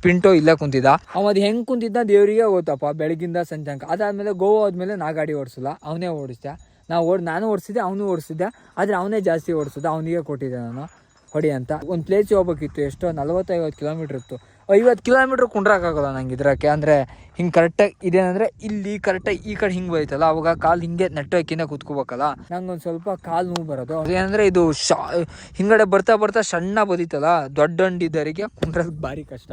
ಪಿಂಟೋ ಇಲ್ಲೇ ಕುಂತಿದ್ದ. ಅದು ಹೆಂಗೆ ಕುಂತಿದ್ದ ದೇವರಿಗೆ ಗೊತ್ತಪ್ಪ, ಬೆಳಗಿಂದ ಸಂಜೆ ತನಕ. ಅದಾದಮೇಲೆ ಗೋವಾ ಹೋದ್ಮೇಲೆ ನಾ ಗಾಡಿ ಓಡಿಸಲ್ಲ, ಅವನೇ ಓಡಿಸ್ದೆ. ನಾನು ಓಡಿಸಿದ್ದೆ, ಅವನು ಓಡಿಸಿದ್ದೆ. ಆದರೆ ಅವನೇ ಜಾಸ್ತಿ ಓಡಿಸಿದ್ದೆ, ಅವನಿಗೆ ಕೊಟ್ಟಿದ್ದೆ ನಾನು ಹೊಡಿ ಅಂತ. ಒಂದು ಪ್ಲೇಸಿಗೆ ಹೋಗ್ಬೇಕಿತ್ತು, ಎಷ್ಟೋ 40-50 ಕಿಲೋಮೀಟ್ರ್ ಇತ್ತು. 50 ಕಿಲೋಮೀಟ್ರ್ ಕುಂಡ್ರಾಕಾಗಲ್ಲ ನಂಗೆ ಇದಕ್ಕೆ. ಅಂದರೆ ಹಿಂಗೆ ಕರೆಕ್ಟಾಗಿ ಇದೇನಂದರೆ ಇಲ್ಲಿ ಕರೆಕ್ಟಾಗಿ ಈ ಕಡೆ ಹಿಂಗೆ ಬೈತಲ್ಲ, ಅವಾಗ ಕಾಲು ಹಿಂಗೆ ನೆಟ್ಟೋಕಿಂದ ಕೂತ್ಕೋಬೇಕಲ್ಲ, ನಂಗೆ ಒಂದು ಸ್ವಲ್ಪ ಕಾಲು ನೋವು ಬರೋದು. ಅದೇನಂದರೆ ಇದು ಹಿಂಗಡೆ ಬರ್ತಾ ಸಣ್ಣ ಬದೀತಲ್ಲ, ದೊಡ್ಡ ಹಂಡಿದ್ದರಿಗೆ ಕುಂಡ್ರಕ್ಕೆ ಭಾರಿ ಕಷ್ಟ.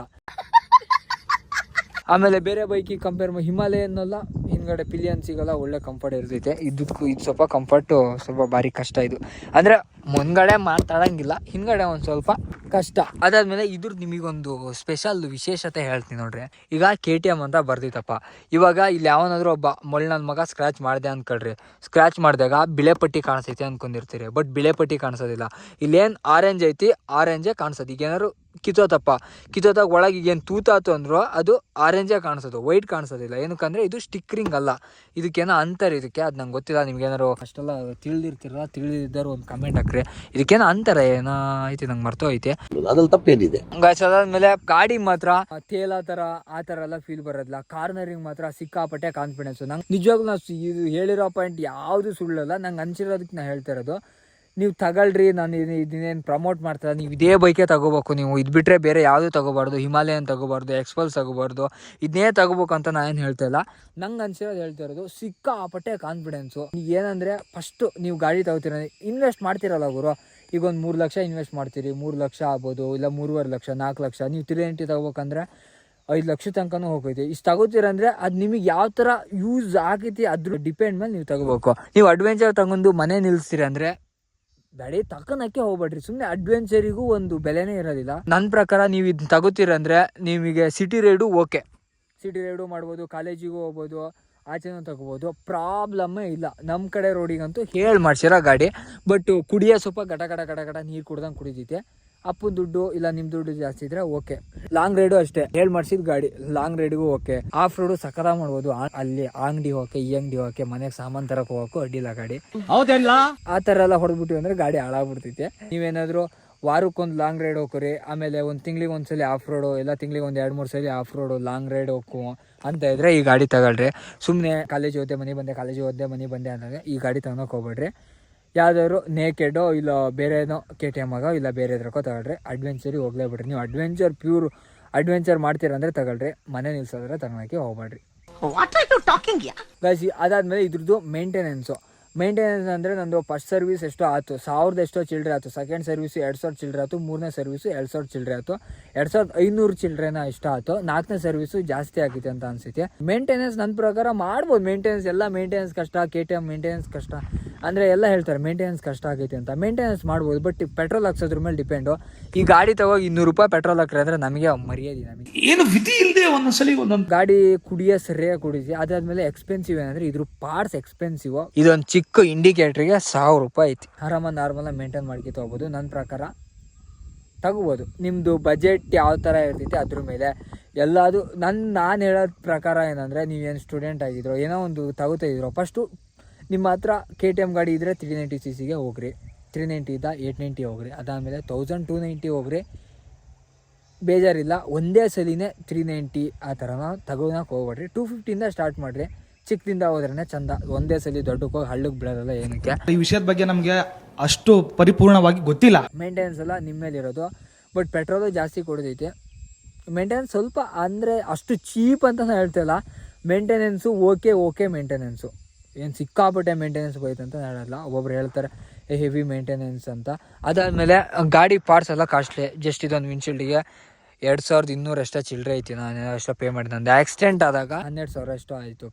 ಆಮೇಲೆ ಬೇರೆ ಬೈಕಿಗೆ ಕಂಪೇರ್ ಮಾಡಿ ಹಿಮಾಲಯನ್ನೆಲ್ಲ ಹಿಂದ್ಗಡೆ ಪಿಲಿಯನ್ ಸಿಗಲ್ಲ, ಒಳ್ಳೆ ಕಂಫರ್ಟ್ ಇರ್ತೈತೆ. ಇದು ಸ್ವಲ್ಪ ಕಂಫರ್ಟು ಸ್ವಲ್ಪ ಭಾರಿ ಕಷ್ಟ. ಇದು ಅಂದರೆ ಮುಂದ್ಗಡೆ ಮಾತಾಡಂಗಿಲ್ಲ, ಹಿಂದ್ಗಡೆ ಒಂದು ಸ್ವಲ್ಪ ಕಷ್ಟ. ಅದಾದಮೇಲೆ ಇದ್ರದ್ದು ನಿಮಗೊಂದು ಸ್ಪೆಷಲ್ ವಿಶೇಷತೆ ಹೇಳ್ತೀನಿ ನೋಡ್ರಿ. ಈಗ KTM ಅಂತ ಬರ್ದಿತ್ತಪ್ಪ. ಇವಾಗ ಇಲ್ಲಿ ಯಾವನಾದ್ರೂ ಒಬ್ಬ ನನ್ನ ಮಗ ಸ್ಕ್ರ್ಯಾಚ್ ಮಾಡಿದೆ ಅಂದ್ಕೊಳ್ರಿ. ಸ್ಕ್ರ್ಯಾಚ್ ಮಾಡಿದಾಗ ಬಿಳೆಪಟ್ಟಿ ಕಾಣಿಸ್ತೈತೆ ಅಂದ್ಕೊಂಡಿರ್ತೀರಿ, ಬಟ್ ಬಿಳೆಪಟ್ಟಿ ಕಾಣಿಸೋದಿಲ್ಲ. ಇಲ್ಲೇನು ಆರೆಂಜ್ ಐತಿ, ಆರೆಂಜೇ ಕಾಣಿಸೋದು. ಈಗ ಏನಾದ್ರು ಕಿತ್ತೋದಾಗ ಒಳಗೆ ಏನು ತೂತಾತು ಅಂದ್ರು ಅದು ಆರೆಂಜೇ ಕಾಣಿಸೋದು, ವೈಟ್ ಕಾಣಿಸೋದಿಲ್ಲ. ಏನಕ್ಕಂದ್ರೆ ಇದು ಸ್ಟಿಕ್ಕರಿಂಗ್ ಅಲ್ಲ, ಇದಕ್ಕೇನೋ ಅಂತಾರೆ. ಇದಕ್ಕೆ ಅದು ನಂಗೆ ಗೊತ್ತಿಲ್ಲ. ನಿಮ್ಗೇನಾರು ಅಷ್ಟೆಲ್ಲ ತಿಳಿದಿದ್ದಾರು ಒಂದು ಕಮೆಂಟ್ ಹಾಕ್ರಿ. ಇದಕ್ಕೇನೋ ಅಂತಾರೆ, ಏನೋ ಐತಿ ನಂಗೆ ಮರ್ತೋ ಐತೆ. ಅದ್ರಲ್ಲಿ ತಪ್ಪೇನಿದೆ? ಅದಾದ್ಮೇಲೆ ಗಾಡಿ ಮಾತ್ರ ತೇಲ ತರ ಆ ತರ ಎಲ್ಲ ಫೀಲ್ ಬರೋದಿಲ್ಲ. ಕಾರ್ನರಿಂಗ್ ಮಾತ್ರ ಸಿಕ್ಕಾಪಟ್ಟೆ ಕಾನ್ಫಿಡೆನ್ಸ್. ನಂಗೆ ನಿಜವಾಗ್ಲೂ ನಾ ಇದು ಹೇಳಿರೋ ಪಾಯಿಂಟ್ ಯಾವುದು ಸುಳ್ಳಲ್ಲ, ನಂಗೆ ಅನ್ಸಿರೋದಕ್ಕೆ ನಾ ಹೇಳ್ತಾ ಇರೋದು. ನೀವು ತಗೊಳ್ರಿ, ನಾನು ಇದನ್ನೇನು ಪ್ರಮೋಟ್ ಮಾಡ್ತಾರೆ, ನೀವು ಇದೇ ಬೈಕೇ ತಗೋಬೇಕು. ನೀವು ಇದು ಬಿಟ್ಟರೆ ಬೇರೆ ಯಾವುದೂ ತಗೋಬಾರ್ದು, ಹಿಮಾಲಯನ್ ತಗೋಬಾರ್ದು, ಎಕ್ಸ್ಪಲ್ಸ್ ತಗೋಬಾರ್ದು, ಇದನ್ನೇ ತಗೋಬೇಕು ಅಂತ ನಾನು ಏನು ಹೇಳ್ತಾ ಇಲ್ಲ. ನಂಗೆ ಅನ್ಸಿರೋದು ಹೇಳ್ತಾ ಇರೋದು, ಸಿಕ್ಕಾಪಟ್ಟೆ ಕಾನ್ಫಿಡೆನ್ಸು. ಏನಂದರೆ ಫಸ್ಟು ನೀವು ಗಾಡಿ ತಗೋತೀರ, ಇನ್ವೆಸ್ಟ್ ಮಾಡ್ತೀರಲ್ಲ ಗುರು. ಈಗ ಒಂದು 3 ಲಕ್ಷ ಇನ್ವೆಸ್ಟ್ ಮಾಡ್ತೀರಿ, 3 ಲಕ್ಷ ಆಗ್ಬೋದು, ಇಲ್ಲ 3.5 ಲಕ್ಷ 4 ಲಕ್ಷ. ನೀವು 390 ತಗೋಬೇಕಂದ್ರೆ 5 ಲಕ್ಷ ತನಕನೂ ಹೋಗೈತಿ. ಇಷ್ಟು ತಗೋತೀರಂದ್ರೆ ಅದು ನಿಮಗೆ ಯಾವ ಥರ ಯೂಸ್ ಆಗೈತಿ ಅದ್ರ ಡಿಪೆಂಡ್ ಮೇಲೆ ನೀವು ತಗೋಬೇಕು. ನೀವು ಅಡ್ವೆಂಚರ್ ತಗೊಂಡು ಮನೆ ನಿಲ್ಲಿಸ್ತೀರಿ ಅಂದರೆ ಗಾಡಿ ತಕ್ಕನಕ್ಕೆ ಹೋಗ್ಬೇಡ್ರಿ. ಸುಮ್ಮನೆ ಅಡ್ವೆಂಚರಿಗೂ ಒಂದು ಬೆಲೆನೇ ಇರೋದಿಲ್ಲ. ನನ್ನ ಪ್ರಕಾರ ನೀವು ಇದನ್ನ ತಗೋತೀರಂದ್ರೆ ನಿಮಗೆ ಸಿಟಿ ರೈಡು ಮಾಡ್ಬೋದು, ಕಾಲೇಜಿಗೂ ಹೋಗ್ಬೋದು, ಆಚೆನೂ ತಗೋಬೋದು, ಪ್ರಾಬ್ಲಮ್ಮೇ ಇಲ್ಲ. ನಮ್ಮ ಕಡೆ ರೋಡಿಗಂತೂ ಹೇಳಿ ಮಾಡ್ಸಿರೋ ಗಾಡಿ. ಬಟ್ ಕುಡಿಯೋ ಸ್ವಲ್ಪ ಗಟ ನೀರು ಕುಡ್ದಂಗೆ ಕುಡಿದೈತೆ. ಅಪ್ಪನ ದುಡ್ಡು ಇಲ್ಲ ನಿಮ್ಮ ದುಡ್ಡು ಜಾಸ್ತಿ ಇದ್ರೆ ಓಕೆ. ಲಾಂಗ್ ರೈಡು ಅಷ್ಟೇ, ಹೇಳಿ ಮಾಡ್ಸಿದ ಗಾಡಿ ಲಾಂಗ್ ರೈಡ್ಗೂ ಓಕೆ. ಆಫ್ ರೋಡು ಸಕರ ಮಾಡ್ಬೋದು. ಅಲ್ಲಿ ಅಂಗಡಿ ಹೋಗಕ್ಕೆ, ಈ ಅಂಗಡಿ ಹೋಗಕ್ಕೆ, ಮನೆಗೆ ಸಾಮಾನು ತರಕ್ಕೆ ಹೋಗಕ್ಕೂ ಅಡ್ಡಿಲ್ಲ ಗಾಡಿ. ಹೌದಲ್ಲ, ಆ ಥರ ಎಲ್ಲ ಹೊಡೆದ್ಬಿಟ್ಟು ಅಂದರೆ ಗಾಡಿ ಹಾಳಾಗ್ಬಿಡ್ತೈತೆ. ನೀವೇನಾದರೂ ವಾರಕ್ಕೊಂದು ಲಾಂಗ್ ರೈಡ್ ಹೋಗ್ರಿ, ಆಮೇಲೆ ಒಂದು ತಿಂಗಳಿಗೆ ಒಂದ್ಸಲಿ ಆಫ್ ರೋಡು, ಇಲ್ಲ ತಿಂಗಳಿಗೆ ಒಂದು 2-3 ಸಲ ಆಫ್ ರೋಡು ಲಾಂಗ್ ರೈಡ್ ಹೋಗು ಅಂತ ಇದ್ರೆ ಈ ಗಾಡಿ ತಗೊಳ್ರಿ. ಸುಮ್ಮನೆ ಕಾಲೇಜ್ ಹೋದೆ ಮನೆ ಬಂದೆ ಅಂದಾಗ ಈ ಗಾಡಿ ತಗೊಳಕ್ಕೆ ಹೋಗ್ಬೇಡ್ರಿ. ಯಾವ್ದಾದ್ರು ನೇಕೆಡೋ ಇಲ್ಲ ಬೇರೆನೋ KTM ಆಗೋ ಇಲ್ಲ ಬೇರೆ ಇದ್ರಕ್ಕೋ ತಗೊಳ್ರಿ. ಅಡ್ವೆಂಚರಿಗೆ ಹೋಗ್ಲೇಬಿಡ್ರಿ. ನೀವು ಅಡ್ವೆಂಚರ್ ಮಾಡ್ತೀರಂದ್ರೆ ತಗೊಳ್ರಿ, ಮನೆ ನಿಲ್ಸೋದ್ರೆ ತಗೊಳಕ್ಕೆ ಹೋಗ್ಬೇಡ್ರಿ. ಗೈಸ್ ಅದಾದ್ಮೇಲೆ ಇದ್ರದ್ದು ಮೇಂಟೆನೆನ್ಸು. ಮೇಂಟೆನೆನ್ಸ್ ಅಂದರೆ ನಂದು ಫಸ್ಟ್ ಸರ್ವಿಸ್ ಎಷ್ಟೋ ಆಯ್ತು 1000 ಎಷ್ಟೋ ಚಿಲ್ಲರೆ ಆಯ್ತು, ಸೆಕೆಂಡ್ ಸರ್ವಿಸು 2000 ಚಿಲ್ಲರೆ ಆಯ್ತು, ಮೂರನೇ ಸರ್ವಿಸು 2000 ಚಿಲ್ಲರೆ ಆಯ್ತು, 2500 ಚಿಲ್ಲರೆನ ಇಷ್ಟ ಆಯ್ತು, ನಾಲ್ಕನೇ ಸರ್ವಿಸು ಜಾಸ್ತಿ ಆಗಿದೆ ಅಂತ ಅನಿಸುತ್ತೆ. ಮೇಂಟೆನೆನ್ಸ್ ನನ್ನ ಪ್ರಕಾರ ಮಾಡ್ಬೋದು. ಮೇಂಟೆನೆನ್ಸ್ ಎಲ್ಲ ಮೇಂಟೆನೆನ್ಸ್ ಕಷ್ಟ, KTM ಮೇಂಟೆನೆನ್ಸ್ ಕಷ್ಟ ಅಂದರೆ ಎಲ್ಲ ಹೇಳ್ತಾರೆ ಮೇಂಟೆನೆನ್ಸ್ ಕಷ್ಟ ಆಗೈತೆ ಅಂತ. ಮೇಂಟೆನೆನ್ಸ್ ಮಾಡ್ಬೋದು, ಬಟ್ ಪೆಟ್ರೋಲ್ ಹಾಕ್ಸೋದ್ರ ಮೇಲೆ ಡಿಪೆಂಡು. ಈ ಗಾಡಿ ತಗೋಗಿ 200 ರೂಪಾಯಿ ಪೆಟ್ರೋಲ್ ಹಾಕ್ರೆ ಅಂದರೆ ನಮಗೆ ಮರ್ಯಾದೆ, ನಮಗೆ ಏನು ವಿಧಿ ಇಲ್ಲದೆ ಒಂದೊಂದ್ಸಲಿ ಒಂದೊಂದು ಗಾಡಿ ಕುಡಿಯೋ ಸರಿಯಾಗಿ ಕುಡಿಸಿ. ಅದಾದ್ಮೇಲೆ ಎಕ್ಸ್ಪೆನ್ಸಿವ್ ಏನಂದ್ರೆ ಇದ್ರ ಪಾರ್ಟ್ಸ್ ಎಕ್ಸ್ಪೆನ್ಸಿವ್. ಇದೊಂದು ಚಿಕ್ಕ ಇಂಡಿಕೇಟ್ರಿಗೆ 1000 ರೂಪಾಯಿ ಐತಿ. ಆರಾಮಾಗಿ ನಾರ್ಮಲಾಗಿ ಮೇಂಟೈನ್ ಮಾಡ್ಕೊ ತಗೋಬೋದು. ನನ್ನ ಪ್ರಕಾರ ತಗೋಬೋದು. ನಿಮ್ಮದು ಬಜೆಟ್ ಯಾವ ಥರ ಇರ್ತೈತಿ ಅದ್ರ ಮೇಲೆ ಎಲ್ಲದು. ನಾನು ಹೇಳೋದ ಪ್ರಕಾರ ಏನಂದರೆ, ನೀವೇನು ಸ್ಟೂಡೆಂಟ್ ಆಗಿದ್ರೋ ಏನೋ ಒಂದು ತಗೋತಾ ಇದ್ರೋ, ಫಸ್ಟು ನಿಮ್ಮ ಹತ್ರ KTM ಗಾಡಿ ಇದ್ದರೆ 390cc ಹೋಗ್ರಿ, 390 890 ಹೋಗ್ರಿ, ಅದಾದಮೇಲೆ 1290 ಹೋಗ್ರಿ, ಬೇಜಾರಿಲ್ಲ. ಒಂದೇ ಸಲಿನೇ 390 ಆ ಥರನ ತಗೋನಕ್ಕೆ ಹೋಗ್ಬೇಡ್ರಿ. 250 ಸ್ಟಾರ್ಟ್ ಮಾಡಿರಿ. ಚಿಕ್ಕದಿಂದ ಹೋದ್ರೇ ಚಂದ. ಒಂದೇ ಸಲ ದೊಡ್ಡಕ್ಕೆ ಹೋಗಿ ಹಳ್ಳಕ್ಕೆ ಬೀಳೋದಲ್ಲ. ಏನಕ್ಕೆ ಈ ವಿಷಯದ ಬಗ್ಗೆ ನಮಗೆ ಅಷ್ಟು ಪರಿಪೂರ್ಣವಾಗಿ ಗೊತ್ತಿಲ್ಲ. ಮೇಂಟೆನೆನ್ಸ್ ಎಲ್ಲ ನಿಮ್ಮ ಮೇಲೆ ಇರೋದು. ಬಟ್ ಪೆಟ್ರೋಲು ಜಾಸ್ತಿ ಕೊಡೋದೈತೆ. ಮೇಂಟೆನೆನ್ಸ್ ಸ್ವಲ್ಪ ಅಂದರೆ ಅಷ್ಟು ಚೀಪ್ ಅಂತ ನಾನು ಹೇಳ್ತಿಲ್ಲ. ಮೇಂಟೆನೆನ್ಸು ಓಕೆ ಮೇಂಟೆನೆನ್ಸು ಏನು ಸಿಕ್ಕಾಪಟ್ಟೆ ಮೇಂಟೆನೆನ್ಸ್ ಬೈತೆ ಅಂತ ಹೇಳಲ್ಲ. ಒಬ್ಬೊಬ್ರು ಹೇಳ್ತಾರೆ ಹೆವಿ ಮೇಂಟೆನೆನ್ಸ್ ಅಂತ. ಅದಾದಮೇಲೆ ಗಾಡಿ ಪಾರ್ಟ್ಸ್ ಎಲ್ಲ ಕಾಸ್ಟ್ಲಿ. ಜಸ್ಟ್ ಇದೊಂದು ವಿಂಡ್ಶೀಲ್ಡಿಗೆ 2200 ಅಷ್ಟೇ ಚಿಲ್ಲರೆ ಐತಿ. ನಾನು ಅಷ್ಟೇ ಪೇ ಮಾಡಿದೆ. ನಂದು ಆಕ್ಸಿಡೆಂಟ್ ಆದಾಗ 12,000 ಅಷ್ಟು ಆಯಿತು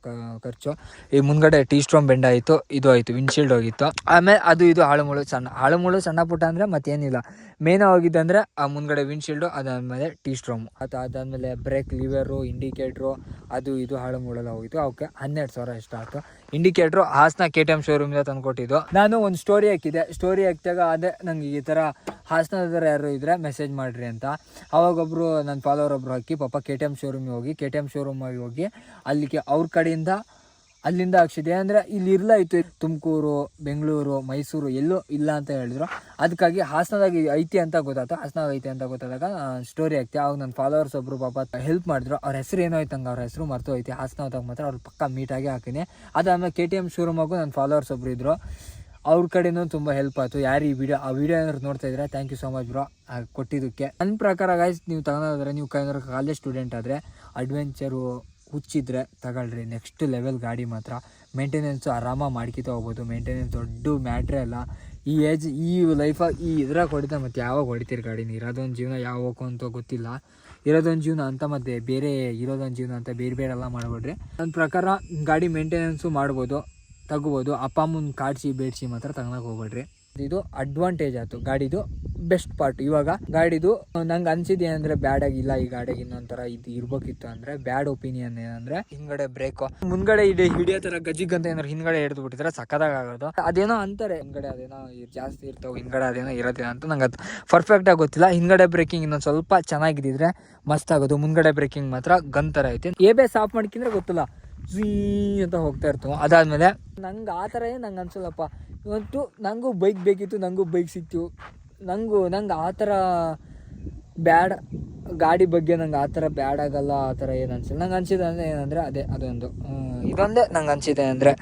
ಖರ್ಚು. ಈ ಮುಂದ್ಗಡೆ T-Strom ಬೆಂಡ್ ಆಯಿತು, ಇದು ಆಯಿತು, ವಿಂಡ್ಶೀಲ್ಡ್ ಹೋಗಿತ್ತು. ಆಮೇಲೆ ಅದು ಇದು ಹಾಳುಮುಳು ಸಣ್ಣ ಪುಟ್ಟ ಅಂದರೆ ಮತ್ತೇನಿಲ್ಲ. ಮೇನ್ ಹೋಗಿದ್ದಂದರೆ ಆ ಮುಂದ್ಗಡೆ ವಿಂಡ್ಶೀಲ್ಡು, ಅದಾದಮೇಲೆ T-Strom, ಅದಾದಮೇಲೆ ಬ್ರೇಕ್ ಲಿವರು, ಇಂಡಿಕೇಟ್ರು, ಅದು ಇದು ಹಾಳುಮುಳೆಲ್ಲ ಹೋಗಿತ್ತು. ಅವಕ್ಕೆ 12,000 ಅಷ್ಟು ಆಯಿತು. Indicator Hassan KTM ಶೋರೂಮಿಂದ ತಂದುಕೊಟ್ಟಿದ್ದು. ನಾನು ಒಂದು ಸ್ಟೋರಿ ಹಾಕಿದೆ. ಸ್ಟೋರಿ ಹಾಕಿದಾಗ ಅದೇ ನಂಗೆ ಈ ಥರ ಹಾಸನದವ್ರು ಯಾರು ಇದ್ದರೆ ಮೆಸೇಜ್ ಮಾಡಿರಿ ಅಂತ. ಅವಾಗೊಬ್ಬರು ನನ್ನ ಫಾಲೋವರ್ ಒಬ್ಬರು ಹಾಕಿ ಪಾಪ KTM ಶೋರೂಮಿಗೆ ಹೋಗಿ KTM ಶೋರೂಮಿಗೆ ಹೋಗಿ ಅಲ್ಲಿಗೆ ಅವ್ರ ಕಡೆಯಿಂದ ಅಲ್ಲಿಂದ ಹಾಕ್ಸಿದೆ. ಅಂದರೆ ಇಲ್ಲಿ ಇರಲಾಯಿತು, ತುಮಕೂರು, ಬೆಂಗಳೂರು, ಮೈಸೂರು ಎಲ್ಲೂ ಇಲ್ಲ ಅಂತ ಹೇಳಿದ್ರು. ಅದಕ್ಕಾಗಿ ಹಾಸನದಾಗಿ ಐತಿ ಅಂತ ಗೊತ್ತಾಯ್ತು. ಹಾಸನಾಗ ಐತಿ ಅಂತ ಗೊತ್ತಾದಾಗ ಸ್ಟೋರಿ ಹಾಕ್ತಿ. ಅವಾಗ ನನ್ನ ಫಾಲೋವರ್ಸ್ ಒಬ್ಬರು ಪಾಪ ಹೆಲ್ಪ್ ಮಾಡಿದ್ರು. ಅವ್ರ ಹೆಸರು ಏನೋ ಆಯ್ತು, ಹಂಗೆ ಅವ್ರ ಹೆಸರು ಮರ್ತು ಐತಿ. ಹಾಸನದಾಗ ಮಾತ್ರ ಅವ್ರು ಪಕ್ಕ ಮೀಟಾಗಿ ಹಾಕಿನಿ. ಅದಾದಮೇಲೆ KTM ಶೋರೂಮಾಗೂ ನನ್ನ ಫಾಲೋವರ್ಸ್ ಒಬ್ಬರು ಇದ್ದರು. ಅವ್ರ ಕಡೆಯೂ ತುಂಬ ಹೆಲ್ಪ್ ಆಯಿತು. ಯಾರು ಈ ವಿಡಿಯೋ ಏನಾದ್ರು ನೋಡ್ತಾ ಇದ್ರೆ thank you so much bro ಕೊಟ್ಟಿದ್ದಕ್ಕೆ. ನನ್ನ ಪ್ರಕಾರ ಗೈಸ್, ನೀವು ತಗೊಂಡ್ರೆ, ನೀವು ಕಾಲೇಜ್ ಸ್ಟೂಡೆಂಟ್ ಆದರೆ ಅಡ್ವೆಂಚರು ಹುಚ್ಚಿದ್ರೆ ತಗೊಳ್ರಿ. ನೆಕ್ಸ್ಟ್ ಲೆವೆಲ್ ಗಾಡಿ ಮಾತ್ರ. ಮೇಂಟೆನೆನ್ಸು ಆರಾಮಾಗಿ ಮಾಡ್ಕೊತ ಹೋಗ್ಬೋದು. ಮೇಂಟೆನೆನ್ಸ್ ದೊಡ್ಡ ಮ್ಯಾಟ್ರೇ ಅಲ್ಲ. ಈ ಏಜ್, ಈ ಲೈಫಾಗಿ ಈ ಇದ್ರಾಗ ಹೊಡಿತಾ ಮತ್ತು ಯಾವಾಗ ಹೊಡಿತೀರಿ ಗಾಡಿನ? ಇರೋದೊಂದು ಜೀವನ ಯಾವಾಗ ಅಂತ ಗೊತ್ತಿಲ್ಲ. ಇರೋದೊಂದು ಜೀವನ ಅಂತ ಮತ್ತು ಬೇರೆ ಇರೋದೊಂದು ಜೀವನ ಅಂತ ಬೇರೆ ಎಲ್ಲ ಮಾಡಬೇಡ್ರಿ. ನನ್ನ ಪ್ರಕಾರ ಗಾಡಿ ಮೇಂಟೆನೆನ್ಸು ಮಾಡ್ಬೋದು, ತಗೋಬೋದು. ಅಪ್ಪ ಅಮ್ಮನ ಕಾಡಿಸಿ ಬೇಡಿಸಿ ಮಾತ್ರ ತಗೊಳಕ್ಕೆ ಹೋಗ್ಬೇಡ್ರಿ. ಇದು ಅಡ್ವಾಂಟೇಜ್ ಆಯ್ತು ಗಾಡಿದು. ಬೆಸ್ಟ್ ಪಾರ್ಟ್ ಇವಾಗ ಗಾಡಿದು ನಂಗೆ ಅನ್ಸಿದ್ದು ಏನಂದರೆ, ಬ್ಯಾಡ್ ಆಗಿಲ್ಲ ಈ ಗಾಡಿಗೆ, ಇನ್ನೊಂಥರ ಇದು ಇರ್ಬೇಕಿತ್ತು ಅಂದರೆ. ಬ್ಯಾಡ್ ಒಪಿನಿಯನ್ ಏನಂದರೆ, ಹಿಂದ್ಗಡೆ ಬ್ರೇಕು ಮುಂದ್ಗಡೆ ಹಿಡಿಯೋ ಥರ ಗಜ್ಜಿಗ್ ಅಂತ ಏನಾದ್ರು ಹಿಂದ್ಗಡೆ ಹಿಡಿದು ಬಿಟ್ಟಿದ್ರೆ ಸಕ್ಕದಾಗ ಆಗೋದು. ಅದೇನೋ ಅಂತಾರೆ ಹಿಂದ್ಗಡೆ ಅದೇನೋ ಜಾಸ್ತಿ ಇರ್ತಾವೆ, ಹಿಂದ್ಗಡೆ ಅದೇನೋ ಇರೋದೇನೋ ಅಂತ. ನಂಗೆ ಅದು ಪರ್ಫೆಕ್ಟಾಗಿ ಗೊತ್ತಿಲ್ಲ. ಹಿಂದ್ಗಡೆ ಬ್ರೇಕಿಂಗ್ ಇನ್ನೊಂದು ಸ್ವಲ್ಪ ಚೆನ್ನಾಗಿದ್ದಿದ್ರೆ ಮಸ್ತ್ ಆಗೋದು. ಮುಂದ್ಗಡೆ ಬ್ರೇಕಿಂಗ್ ಮಾತ್ರ ಗನ್ ಥರ ಐತೆ. ABS ಆಫ್ ಮಾಡ್ಕಿಂದ್ರೆ ಗೊತ್ತಿಲ್ಲ, ಝೀ ಅಂತ ಹೋಗ್ತಾ ಇರ್ತವೆ. ಅದಾದಮೇಲೆ ನಂಗೆ ಆ ಥರ ಏನು ನಂಗೆ ಅನ್ಸಲ್ಲಪ್ಪ. ಇವತ್ತು ನನಗೂ ಬೈಕ್ ಬೇಕಿತ್ತು, ನನಗೂ ಬೈಕ್ ಸಿಕ್ತು. ನಂಗೆ ಆ ಥರ ಬ್ಯಾಡ್ ಗಾಡಿ ಬಗ್ಗೆ ನಂಗೆ ಆ ಥರ ಬ್ಯಾಡ್ ಆಗಲ್ಲ, ಆ ಥರ ಏನು ಅನ್ಸಿಲ್ಲ. ನಂಗೆ ಅನ್ಸಿದೆ ಅಂದರೆ ಏನಂದರೆ ಇದೊಂದೇ ನಂಗೆ ಅನ್ಸಿದೆ ಅಂದರೆ,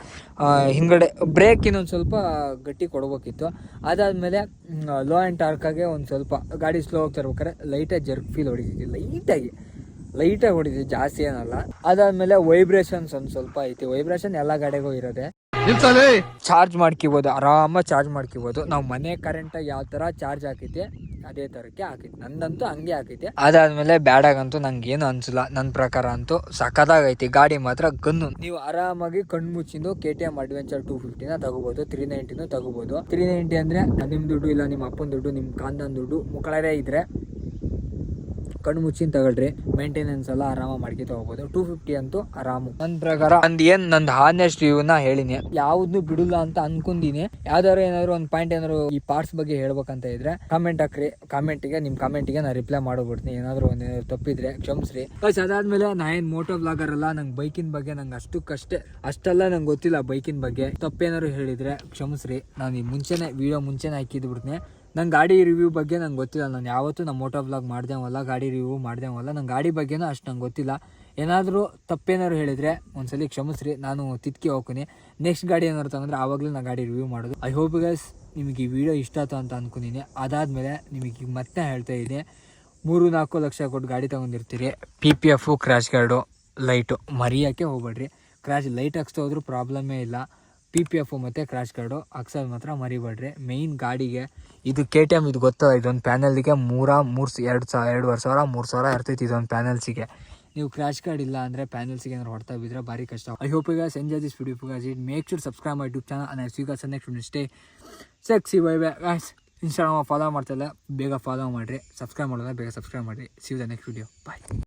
ಹಿಂದ್ಗಡೆ ಬ್ರೇಕ್ ಇನ್ನೊಂದು ಸ್ವಲ್ಪ ಗಟ್ಟಿ ಕೊಡ್ಬೇಕಿತ್ತು. ಅದಾದಮೇಲೆ ಲೋ ಆ್ಯಂಡ್ ಟಾರ್ಕಾಗೆ ಒಂದು ಸ್ವಲ್ಪ ಗಾಡಿ ಸ್ಲೋ ಹೋಗ್ತಾ ಇರ್ಬೇಕಾದ್ರೆ ಲೈಟಾಗಿ ಜರ್ಕ್ ಫೀಲ್ ಹೊಡಿತಿದ್ದೆ. ಲೈಟಾಗಿ ಹೊಡಿತೀವಿ, ಜಾಸ್ತಿ ಏನಲ್ಲ. ಅದಾದಮೇಲೆ ವೈಬ್ರೇಷನ್ಸ್ ಒಂದು ಸ್ವಲ್ಪ ಐತಿ. ವೈಬ್ರೇಷನ್ ಎಲ್ಲ ಗಾಡಿಗೂ ಇರೋದೆ. ಚಾರ್ಜ್ ಮಾಡ್ಕೋಬೋದು, ಆರಾಮಾಗಿ ಚಾರ್ಜ್ ಮಾಡ್ಕೋಬೋದು. ನಾವು ಮನೆ ಕರೆಂಟಾಗಿ ಯಾವ ಥರ ಚಾರ್ಜ್ ಹಾಕೈತೆ ಅದೇ ಥರಕ್ಕೆ ಹಾಕೈತೆ. ನಂದಂತೂ ಹಂಗೆ ಹಾಕೈತೆ. ಅದಾದಮೇಲೆ ಬ್ಯಾಡಾಗಂತೂ ನಂಗೆ ಏನು ಅನಿಸಿಲ್ಲ. ನನ್ನ ಪ್ರಕಾರ ಅಂತೂ ಸಖತ್ತಾಗೈತಿ ಗಾಡಿ ಮಾತ್ರ. ಗನ್ನು ನೀವು ಆರಾಮಾಗಿ ಕಣ್ಣು ಮುಚ್ಚಿಂದು KTM ಅಡ್ವೆಂಚರ್ 250ನ ತಗೋಬೋದು, 390 ತಗೋಬೋದು. 390 ಅಂದರೆ ನಿಮ್ಮ ದುಡ್ಡು ಇಲ್ಲ, ನಿಮ್ಮ ಅಪ್ಪನ ದುಡ್ಡು, ನಿಮ್ಮ ಕಾಂದನ ದುಡ್ಡು ಮುಕ್ಕಳರೇ ಇದ್ದರೆ ಕಣ್ಣು ಮುಚ್ಚಿನ ತಗೊಳ್ರಿ. ಮೇಂಟೆನೆನ್ಸ್ ಎಲ್ಲ ಆರಾಮಾಗಿ ಮಾಡ್ಕೊತ ಹೋಗ್ಬೋದು. 250 ಅಂತೂ ಆರಾಮು. ನನ್ನ ಪ್ರಕಾರ ನಂದು ಹಾನೆಸ್ಟ್ ರಿವ್ಯೂನ ಹೇಳಿನಿ, ಯಾವ್ದು ಬಿಡಲ್ಲ ಅಂತ ಅನ್ಕೊಂಡಿನಿ. ಯಾವ್ದಾದ್ರು ಏನಾದ್ರು ಒಂದು ಪಾಯಿಂಟ್ ಏನಾದ್ರು ಈ ಪಾರ್ಟ್ಸ್ ಬಗ್ಗೆ ಹೇಳ್ಬೇಕಂತ ಇದ್ರೆ ಕಾಮೆಂಟ್ ಹಾಕ್ರಿ. ನಿಮ್ಮ ಕಾಮೆಂಟಿಗೆ ನಾನು ರಿಪ್ಲೈ ಮಾಡೋಗ್ಬಿಡ್ತೀನಿ. ಏನಾದ್ರು ಒಂದು ತಪ್ಪಿದ್ರೆ ಕ್ಷಮಿಸ್ರಿ. ಅದಾದ್ಮೇಲೆ ನಾ ಏನು ಮೋಟೋ ಬ್ಲಾಗರ್ ಅಲ್ಲ. ನಂಗೆ ಬೈಕಿನ ಬಗ್ಗೆ ನಂಗೆ ಅಷ್ಟೆಲ್ಲ ನಂಗೆ ಗೊತ್ತಿಲ್ಲ. ಬೈಕಿನ ಬಗ್ಗೆ ತಪ್ಪೇನಾದ್ರು ಹೇಳಿದ್ರೆ ಕ್ಷಮಿಸ್ರಿ. ನಾನು ಈ ವಿಡಿಯೋ ಮುಂಚೆನೇ ಹಾಕಿದ್ಬಿಡ್ತೀನಿ. ನಂಗೆ ಗಾಡಿ ರಿವ್ಯೂ ಬಗ್ಗೆ ನಂಗೆ ಗೊತ್ತಿಲ್ಲ. ನಾನು ಯಾವತ್ತೂ ನಮ್ಮ ಮೋಟೋ ಬ್ಲಾಗ್ ಮಾಡ್ದೇವಲ್ಲ, ಗಾಡಿ ರಿವ್ಯೂ ಮಾಡ್ದೇವಲ್ಲ. ನಂಗೆ ಗಾಡಿ ಬಗ್ಗೆನೂ ಅಷ್ಟು ನಂಗೆ ಗೊತ್ತಿಲ್ಲ. ಏನಾದರೂ ತಪ್ಪೇನಾದ್ರು ಹೇಳಿದರೆ ಒಂದ್ಸಲಿ ಕ್ಷಮಿಸ್ರಿ. ನಾನು ತಿದ್ಕಿ ಹೋಗ್ತೀನಿ. ನೆಕ್ಸ್ಟ್ ಗಾಡಿ ಏನಾದ್ರು ತಗೊಂಡ್ರೆ ಆವಾಗಲೇ ನಾನು ಗಾಡಿ ರಿವ್ಯೂ ಮಾಡೋದು. ಐ ಹೋಪ್ ಗೈಸ್ ನಿಮಗೆ ಈ ವಿಡಿಯೋ ಇಷ್ಟ ಆಯ್ತು ಅಂತ ಅಂದ್ಕೊಂಡಿನಿ. ಅದಾದಮೇಲೆ ನಿಮಗೆ ಮತ್ತೆ ಹೇಳ್ತಾ ಇದ್ದೀನಿ, 3-4 ಲಕ್ಷ ಕೊಟ್ಟು ಗಾಡಿ ತೊಗೊಂಡಿರ್ತೀರಿ. PPF, ಕ್ರ್ಯಾಶ್ ಗಾರ್ಡು, ಲೈಟು ಮರೆಯೋಕ್ಕೆ ಹೋಗ್ಬೇಡ್ರಿ. ಕ್ರ್ಯಾಶ್ ಲೈಟ್ ಹಾಕ್ಸ್ತಾ ಹೋದ್ರೂ ಪ್ರಾಬ್ಲಮ್ಮೇ ಇಲ್ಲ. PPF ಮತ್ತು ಕ್ರ್ಯಾಶ್ ಕಾರ್ಡು ಹಾಕ್ಸೋದು ಮಾತ್ರ ಮರಿಬೇಡ್ರಿ. ಮೇಯ್ನ್ ಗಾಡಿಗೆ ಇದು KTM ಇದು ಗೊತ್ತಲ್ಲ, ಇದೊಂದು ಪ್ಯಾನಲ್ಗೆ 2,000-3,000 ಇರ್ತೈತಿ ಇದೊಂದು ಪ್ಯಾನಲ್ಸಿಗೆ. ನೀವು ಕ್ರ್ಯಾಶ್ ಕಾರ್ಡ್ ಇಲ್ಲ ಅಂದರೆ ಪ್ಯಾನಲ್ಸಿಗೆ ಏನಾದ್ರು ಹೊಡ್ತಾ ಬಿದ್ದರೆ ಭಾರಿ ಕಷ್ಟ. I hope you guys enjoy this video. Make sure subscribe my YouTube channel and I see you guys next video. Stay sexy bye guys. Instagram follow ಮಾಡ್ತಾಯಿಲ್ಲ, ಬೇಗ ಫಾಲೋ ಮಾಡಿರಿ. ಸಬ್ಸ್ಕ್ರೈಬ್ ಮಾಡೋದ್ರೆ ಬೇಗ ಸಬ್ಸ್ಕ್ರೈಬ್ ಮಾಡಿರಿ. See you the next video. Bye.